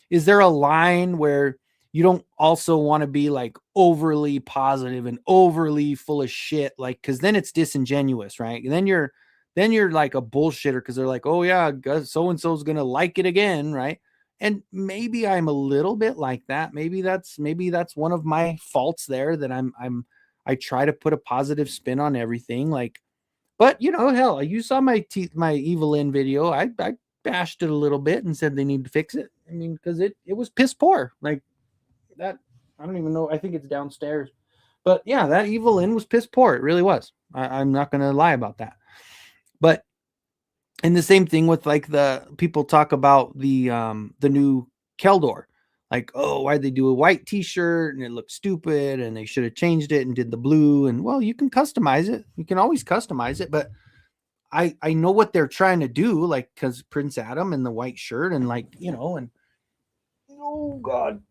is there a line where you don't also want to be like overly positive and overly full of shit? Like, cause then it's disingenuous, right? And then you're like a bullshitter, because they're like, oh yeah, so and so's gonna like it again, right? And maybe I'm a little bit like that. Maybe that's one of my faults there, that I try to put a positive spin on everything. Like, but hell, you saw my Evelyn video. I bashed it a little bit and said they need to fix it. I mean, because it was piss poor. Like that, I don't even know. I think it's downstairs. But yeah, that Evelyn was piss poor. It really was. I'm not gonna lie about that. But, and the same thing with like the people talk about the new Keldor. Like, oh, why'd they do a white t-shirt and it looked stupid, and they should have changed it and did the blue. And well, you can customize it. You can always customize it, but I know what they're trying to do, like, because Prince Adam and the white shirt, and like, and oh God,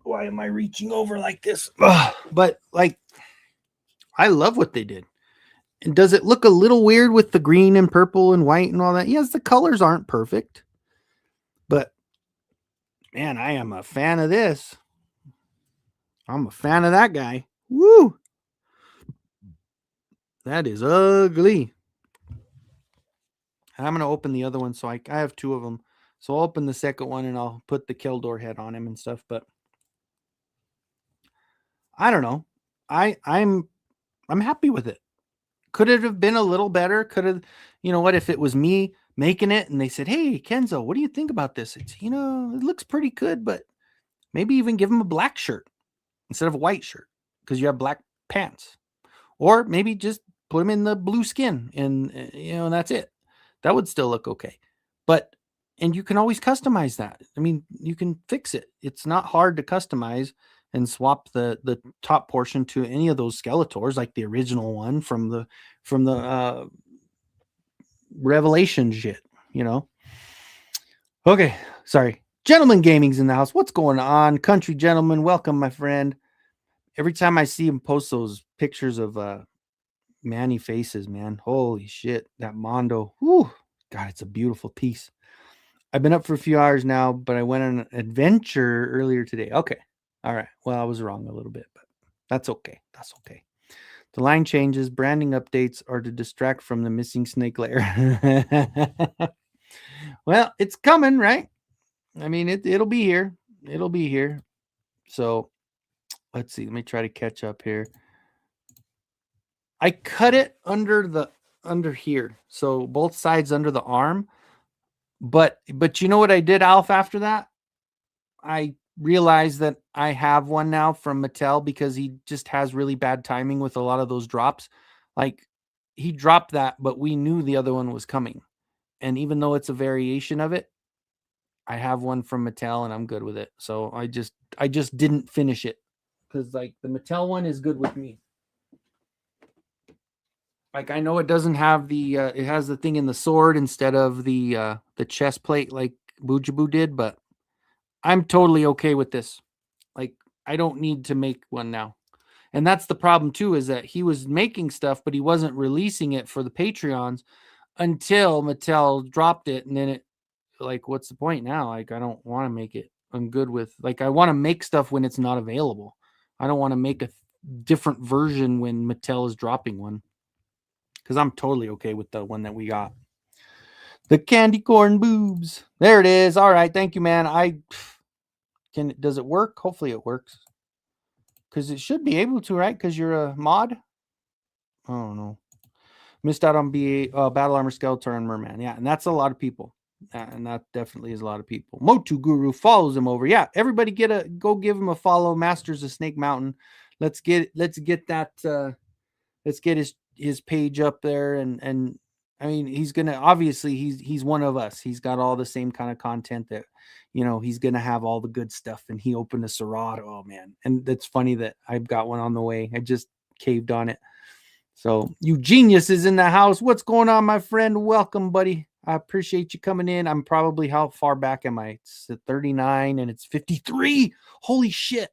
why am I reaching over like this? Ugh. But like, I love what they did. And does it look a little weird with the green and purple and white and all that? Yes, the colors aren't perfect, but man, I am a fan of this. I'm a fan of that guy. Woo! That is ugly. I'm going to open the other one. So I have two of them. So I'll open the second one and I'll put the Keldor head on him and stuff. But I don't know. I'm happy with it. Could it have been a little better? Could have, what if it was me making it and they said, hey, Kenzo, what do you think about this? It's, it looks pretty good, but maybe even give him a black shirt instead of a white shirt, because you have black pants. Or maybe just put him in the blue skin, and, and that's it. That would still look okay. But, and you can always customize that. I mean, you can fix it. It's not hard to customize and swap the top portion to any of those Skeletors, like the original one from the Revelation shit, Okay, sorry. Gentleman Gaming's in the house. What's going on? Country Gentleman, welcome, my friend. Every time I see him post those pictures of Manny faces, man, holy shit, that Mondo. Whew, God, it's a beautiful piece. I've been up for a few hours now, but I went on an adventure earlier today. Okay. All right. Well, I was wrong a little bit, but that's okay. That's okay. The line changes. Branding updates are to distract from the missing snake layer. Well, it's coming, right? I mean, it'll be here. It'll be here. So let's see. Let me try to catch up here. I cut it under here. So both sides under the arm. But you know what I did, Alf, after that? I realized that I have one now from Mattel, because he just has really bad timing with a lot of those drops. Like, he dropped that, but we knew the other one was coming. And even though it's a variation of it, I have one from Mattel and I'm good with it. So I just didn't finish it, because like the Mattel one is good with me. Like, I know it doesn't have the it has the thing in the sword instead of the chest plate like Boojaboo did, but I'm totally okay with this. Like, I don't need to make one now. And that's the problem too, is that he was making stuff, but he wasn't releasing it for the Patreons until Mattel dropped it. And then it, like, what's the point now? Like, I don't want to make it. I'm good with, like, I want to make stuff when it's not available. I don't want to make a different version when Mattel is dropping one, because I'm totally okay with the one that we got. The candy corn boobs. There it is. All right, thank you, man. Does it work? Hopefully it works. Because it should be able to, right? Because you're a mod. I don't know. Missed out on Battle Armor Skeletor and Merman. Yeah, and that's a lot of people. And that definitely is a lot of people. Motu Guru follows him over. Yeah, everybody go give him a follow. Masters of Snake Mountain. Let's get that. Let's get his page up there. And I mean, he's gonna obviously he's one of us. He's got all the same kind of content that, he's gonna have all the good stuff. And he opened a Serato. Oh man, and that's funny that I've got one on the way. I just caved on it. So, you genius is in the house. What's going on, my friend? Welcome, buddy. I appreciate you coming in. I'm probably, how far back am I? It's at 39 and it's 53. Holy shit.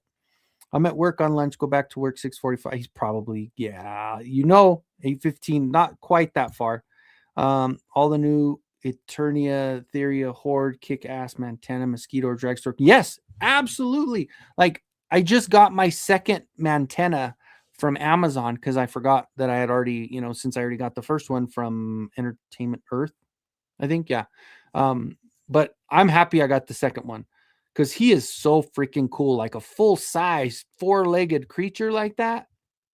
I'm at work on lunch. Go back to work 6:45. He's probably, 8:15. Not quite that far. All the new Eternia, Theria, Horde, Kick-Ass, Mantana, Mosquito, Dragster. Yes, absolutely. Like, I just got my second Mantana from Amazon because I forgot that I had already, since I already got the first one from Entertainment Earth, I think. Yeah. But I'm happy I got the second one because he is so freaking cool. Like a full size 4-legged creature like that.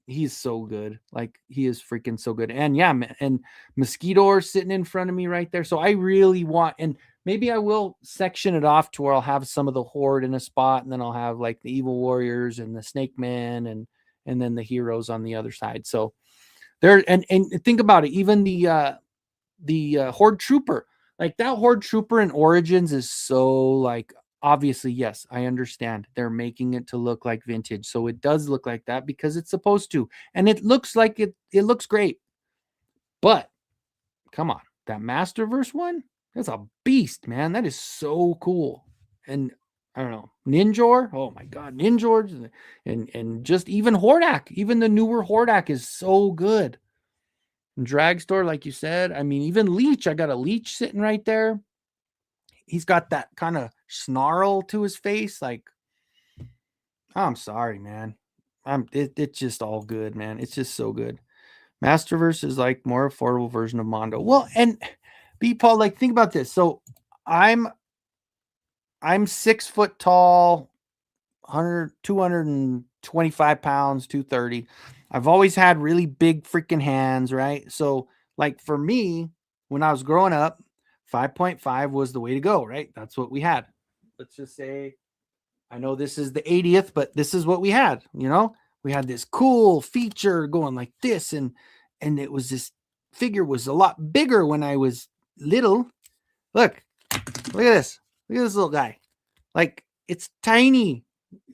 He's so good. Like, he is freaking so good. And yeah, and Mosquito sitting in front of me right there. So I really want, and maybe I will section it off to where I'll have some of the Horde in a spot, and then I'll have like the Evil Warriors and the Snake Men and then the heroes on the other side. So there, and think about it, even the Horde Trooper, like that Horde Trooper in Origins is so, like, obviously, yes, I understand they're making it to look like vintage, so it does look like that because it's supposed to, and it looks like it looks great. But come on, that Masterverse one, that's a beast, man. That is so cool. And I don't know, Ninjor. Oh my god, Ninjor, and just even Hordak, even the newer Hordak is so good. And Dragstore, like you said, I mean, even Leech. I got a Leech sitting right there. He's got that kind of snarl to his face, like, I'm sorry, man. It's just all good, man. It's just so good. Masterverse is like more affordable version of Mondo. Well, and Paul, like, think about this. So I'm 6 foot tall, 225 pounds, 230. I've always had really big freaking hands, right? So, like, for me, when I was growing up, 5.5 was the way to go, right? That's what we had. Let's just say, I know this is the 80th, but this is what we had, We had this cool feature going like this, and it was, this figure was a lot bigger when I was little. Look at this. Look at this little guy. Like, it's tiny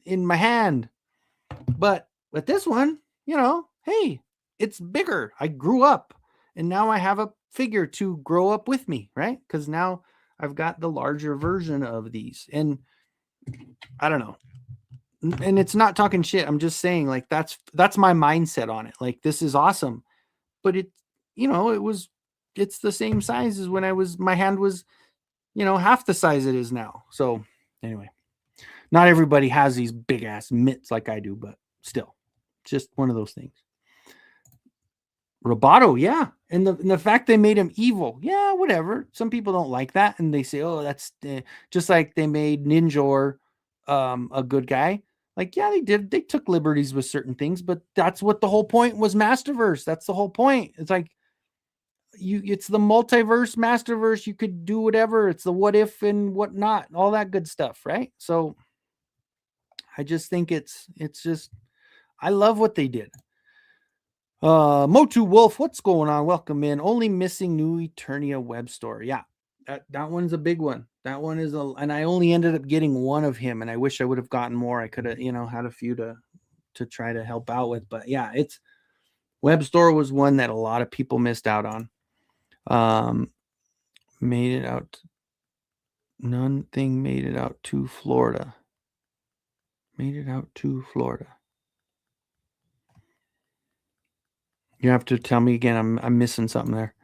in my hand. But with this one, hey, it's bigger. I grew up, and now I have a figure to grow up with me, right? Because now I've got the larger version of these. And I don't know. And it's not talking shit. I'm just saying, like, that's my mindset on it. Like, this is awesome. But it's the same size as when my hand was, half the size it is now. So anyway, not everybody has these big ass mitts like I do, but still, just one of those things. Roboto, yeah. And the fact they made him evil, yeah, whatever. Some people don't like that, and they say, oh, that's just like they made Ninjor a good guy. Like, yeah, they did. They took liberties with certain things, but that's what the whole point was. Masterverse. That's the whole point. It's like, it's the multiverse, Masterverse. You could do whatever. It's the what if and what not, all that good stuff, right? So I just think it's just, I love what they did. Motu Wolf, what's going on? Welcome in. Only missing new Eternia web store. Yeah, that one's a big one. That one is and I only ended up getting one of him, and I wish I would have gotten more. I could have, had a few to try to help out with. But yeah, it's web store was one that a lot of people missed out on. Made it out. Nothing made it out to Florida. Made it out to Florida. You have to tell me again. I'm missing something there.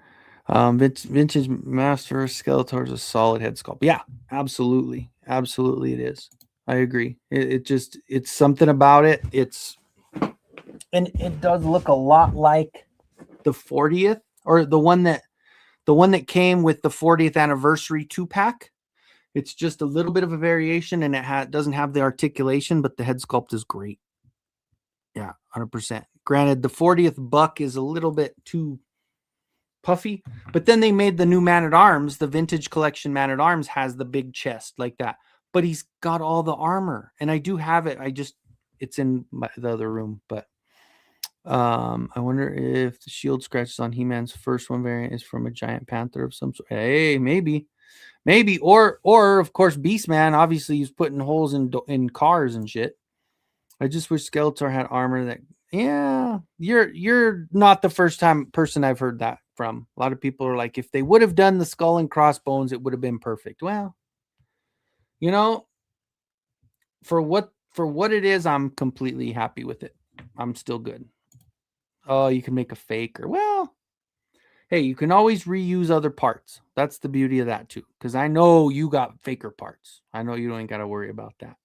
Vintage Master Skeletor is a solid head sculpt. Yeah, absolutely. Absolutely it is. I agree. It's something about it. And it does look a lot like the 40th, or the one that came with the 40th anniversary 2-pack. It's just a little bit of a variation, and doesn't have the articulation, but the head sculpt is great. Yeah, 100%. Granted, the 40th buck is a little bit too puffy, but then they made the new Man at Arms. The vintage collection Man at Arms has the big chest like that, but he's got all the armor, and I do have it. It's in the other room, but I wonder if the shield scratches on He-Man's first one variant is from a giant panther of some sort. Hey, maybe, or of course, Beastman. Obviously, he's putting holes in cars and shit. I just wish Skeletor had armor that. Yeah, you're not the first person I've heard that from. A lot of people are like, if they would have done the skull and crossbones, it would have been perfect. Well, you know, for what it is, I'm completely happy with it. I'm still good. Oh, you can make a fake, or well, hey, you can always reuse other parts. That's the beauty of that too. Because I know you got faker parts. I know you ain't got to worry about that.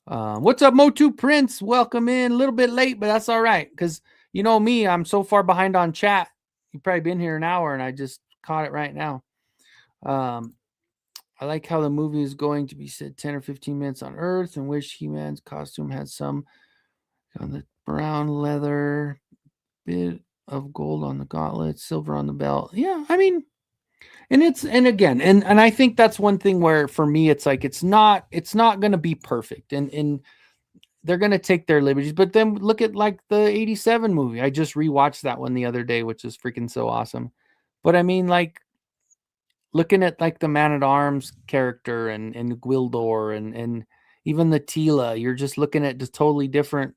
What's up, Motu Prince? Welcome in. A little bit late, but that's all right. Because you know me, I'm so far behind on chat. You've probably been here an hour, and I just caught it right now. I like how the movie is going to be set 10 or 15 minutes on Earth, and wish He-Man's costume had some on the brown leather, bit of gold on the gauntlet, silver on the belt. Yeah, I mean, and I think that's one thing where for me it's like it's not going to be perfect, and they're going to take their liberties. But then look at like the 87 movie. I just rewatched that one the other day, which is freaking so awesome. But I mean, like, looking at like the Man at Arms character and Gwildor and even the Tila, you're just looking at just totally different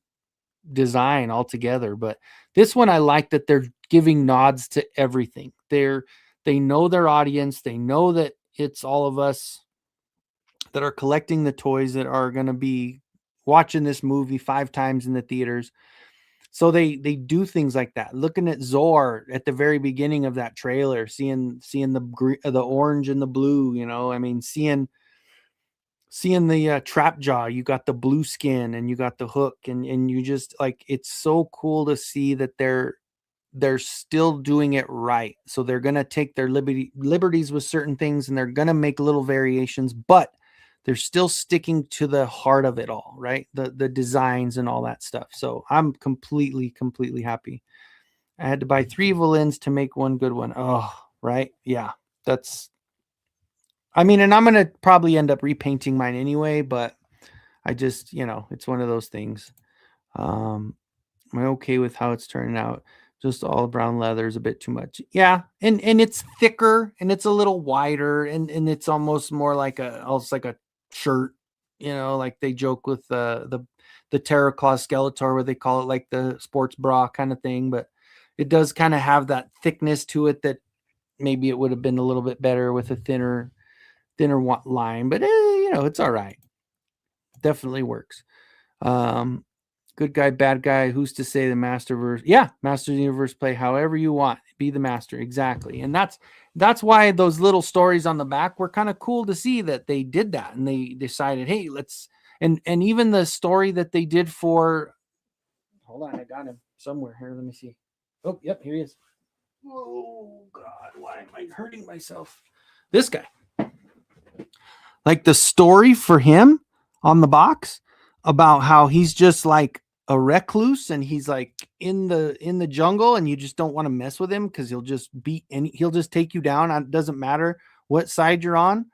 design altogether. But this one, I like that they're giving nods to everything. They know their audience. They know that it's all of us that are collecting the toys that are going to be watching this movie 5 times in the theaters. So they do things like that. Looking at Zor at the very beginning of that trailer, seeing the orange and the blue, I mean, seeing the trap jaw, you got the blue skin and you got the hook, and you just like, it's so cool to see that they're still doing it right. So they're going to take their liberties with certain things, and they're going to make little variations, but they're still sticking to the heart of it all, right? The designs and all that stuff. So I'm completely happy. I had to buy 3 villains to make one good one. Oh, right. Yeah. I mean, and I'm going to probably end up repainting mine anyway, but I just, it's one of those things. Am I okay with how it's turning out? Just all brown leather is a bit too much. Yeah, and it's thicker and it's a little wider, and it's almost more like almost like a shirt. Like they joke with the Terraclaw Skeletor, where they call it like the sports bra kind of thing, but it does kind of have that thickness to it that maybe it would have been a little bit better with a thinner line, but it's all right. Definitely works. Good guy, bad guy. Who's to say the Masterverse? Yeah, Master of the Universe, play however you want. Be the master, exactly. And that's why those little stories on the back were kind of cool to see that they did that, and they decided, hey, let's and even the story that they did for. Hold on, I got him somewhere here. Let me see. Oh, yep, here he is. Oh God, why am I hurting myself? This guy. Like the story for him on the box about how he's just like a recluse, and he's like in the jungle, and you just don't want to mess with him because he'll just he'll just take you down. It doesn't matter what side you're on.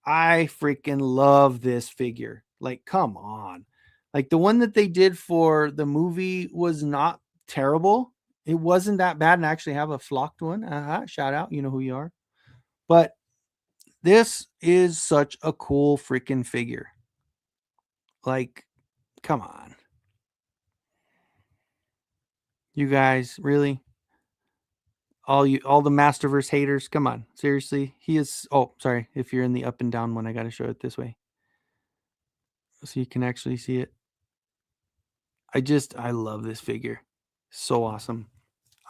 I freaking love this figure. Like, come on. Like the one that they did for the movie was not terrible. It wasn't that bad, and I actually have a flocked one. Shout out, you know who you are. But this is such a cool freaking figure. Like, come on. You guys, really? All the Masterverse haters, come on. Seriously? He is sorry. If you're in the up and down one, I got to show it this way so you can actually see it. I love this figure. So awesome.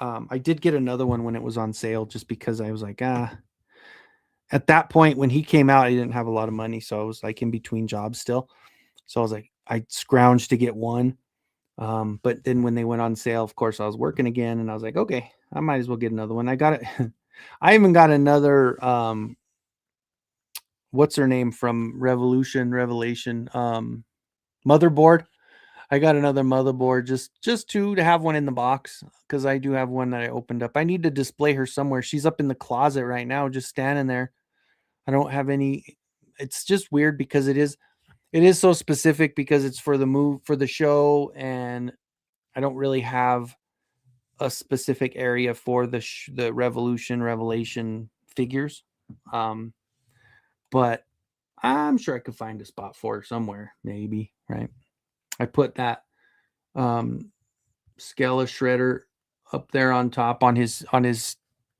I did get another one when it was on sale just because I was like, at that point when he came out, I didn't have a lot of money, so I was like in between jobs still. So I was like, I scrounged to get one. But then when they went on sale, of course, I was working again, and I was like, okay, I might as well get another one. I got it. I even got another. What's her name from Revelation? Motherboard. I got another motherboard just to have one in the box because I do have one that I opened up. I need to display her somewhere. She's up in the closet right now, just standing there. I don't have any. It's just weird because it is so specific because it's for the show, and I don't really have a specific area for the Revelation figures. Um, but I'm sure I could find a spot for her somewhere, maybe, right? I put that Scala shredder up there on top on his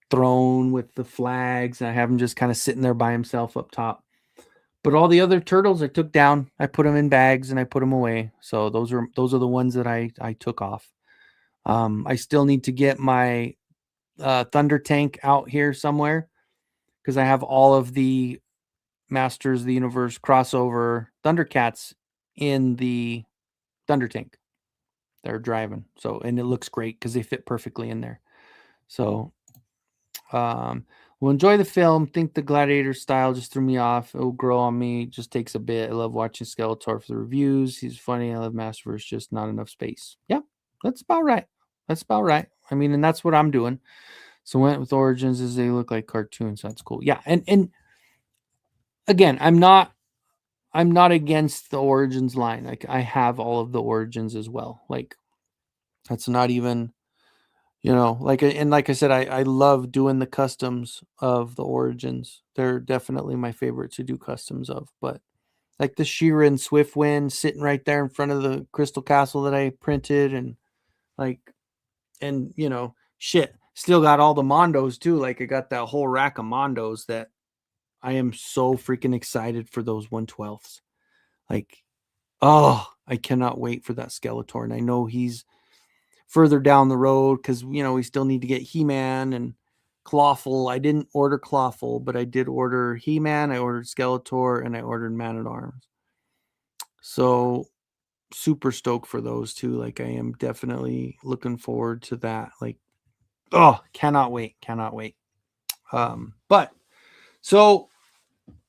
throne with the flags. I have him just kind of sitting there by himself up top. But all the other turtles I took down. I put them in bags and I put them away. So those are the ones that I took off. I still need to get my Thunder Tank out here somewhere because I have all of the Masters of the Universe crossover Thundercats in the Thunder Tank. They're driving. So, and it looks great because they fit perfectly in there. So, we'll enjoy the film. Think the Gladiator style just threw me off. It'll grow on me. It just takes a bit. I love watching Skeletor for the reviews. He's funny. I love Masterverse. Just not enough space. Yeah, that's about right. That's about right. I mean, and that's what I'm doing. So went with Origins as they look like cartoons. That's cool. Yeah, and again, I'm not against the Origins line. Like I have all of the Origins as well. Like that's not even, like I said, I love doing the customs of the Origins. They're definitely my favorite to do customs of. But like the She-Ra and Swiftwind sitting right there in front of the Crystal Castle that I printed, and like, and shit, still got all the Mondos too. Like I got that whole rack of Mondos that I am so freaking excited for those 112s. Like, oh, I cannot wait for that Skeletor. And I know he's further down the road because, we still need to get He-Man and Clawful. I didn't order Clawful, but I did order He-Man. I ordered Skeletor and I ordered Man-at-Arms. So super stoked for those two. Like I am definitely looking forward to that. Like, oh, cannot wait. Cannot wait. But so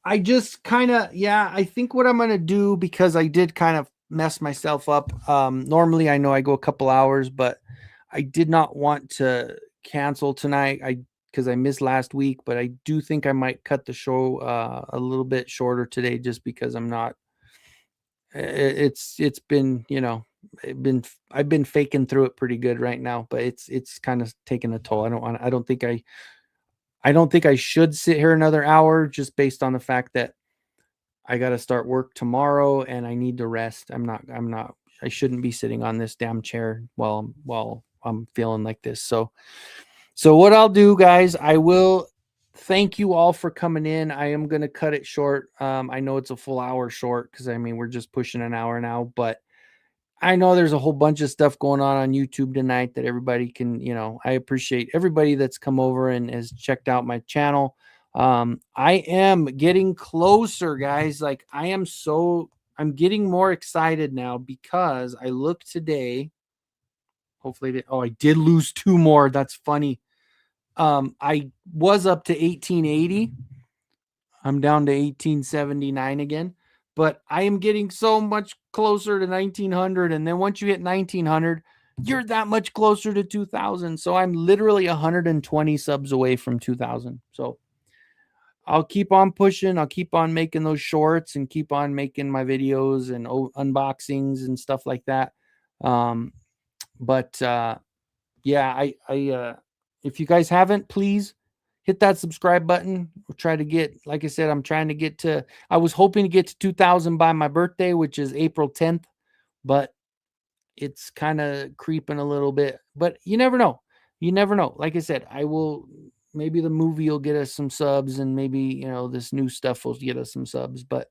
I just kind of, I think what I'm going to do, because I did kind of mess myself up. Normally I know I go a couple hours, but I did not want to cancel tonight. Because I missed last week, but I do think I might cut the show a little bit shorter today, just because I'm not. It's been, I've been faking through it pretty good right now, but it's kind of taking a toll. I don't think I should sit here another hour, just based on the fact that I got to start work tomorrow and I need to rest. I shouldn't be sitting on this damn chair while I'm feeling like this. So what I'll do, guys, I will thank you all for coming in. I am going to cut it short. I know it's a full hour short because we're just pushing an hour now, but I know there's a whole bunch of stuff going on YouTube tonight that everybody can, I appreciate everybody that's come over and has checked out my channel. I am getting closer, guys. Like I'm getting more excited now because I looked today. Hopefully, I did lose 2 more. That's funny. I was up to 1880. I'm down to 1879 again, but I am getting so much closer to 1900. And then once you hit 1900, you're that much closer to 2000. So I'm literally 120 subs away from 2000. So I'll keep on pushing. I'll keep on making those shorts and keep on making my videos and unboxings and stuff like that. But yeah, if you guys haven't, please hit that subscribe button. We'll try to get, like I said, I was hoping to get to 2000 by my birthday, which is April 10th, but it's kind of creeping a little bit, but you never know. Like I said, maybe the movie will get us some subs, and maybe, this new stuff will get us some subs. But,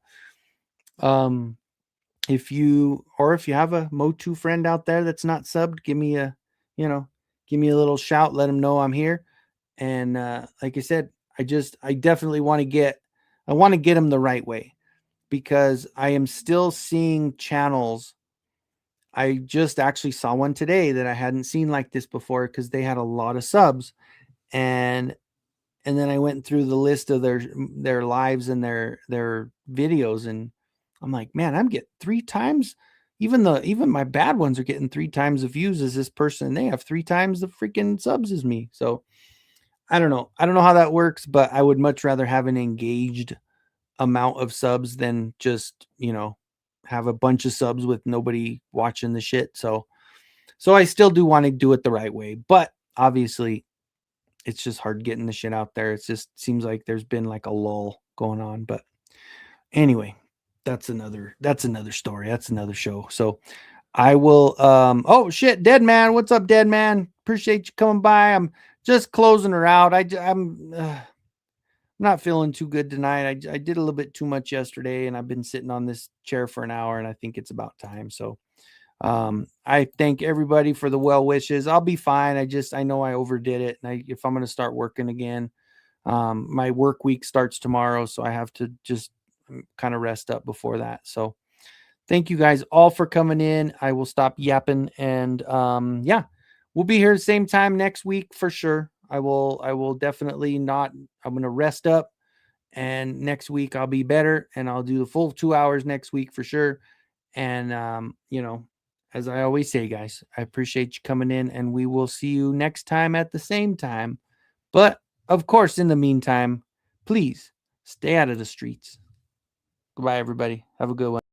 if you have a Motu friend out there that's not subbed, give me a little shout, let them know I'm here. And like I said, I definitely want to get them the right way, because I am still seeing channels. I just actually saw one today that I hadn't seen like this before, because they had a lot of subs, and then I went through the list of their lives and their videos, and I'm like, man, I'm getting 3 times. Even my bad ones are getting 3 times the views as this person, and they have 3 times the freaking subs as me. So I don't know. I don't know how that works, but I would much rather have an engaged amount of subs than just, have a bunch of subs with nobody watching the shit. So I still do want to do it the right way, but obviously it's just hard getting the shit out there. It just seems like there's been like a lull going on. But anyway, that's another story. That's another show. So I will oh shit, Dead Man. What's up, Dead Man? Appreciate you coming by. I'm just closing her out. I'm not feeling too good tonight. I did a little bit too much yesterday, and I've been sitting on this chair for an hour, and I think it's about time. So I thank everybody for the well wishes. I'll be fine. I know I overdid it. And if I'm going to start working again, my work week starts tomorrow. So I have to just kind of rest up before that. So thank you guys all for coming in. I will stop yapping, and yeah, we'll be here the same time next week for sure. I will definitely not, I'm going to rest up, and next week I'll be better, and I'll do the full 2 hours next week for sure. And, as I always say, guys, I appreciate you coming in, and we will see you next time at the same time. But of course, in the meantime, please stay out of the streets. Goodbye, everybody. Have a good one.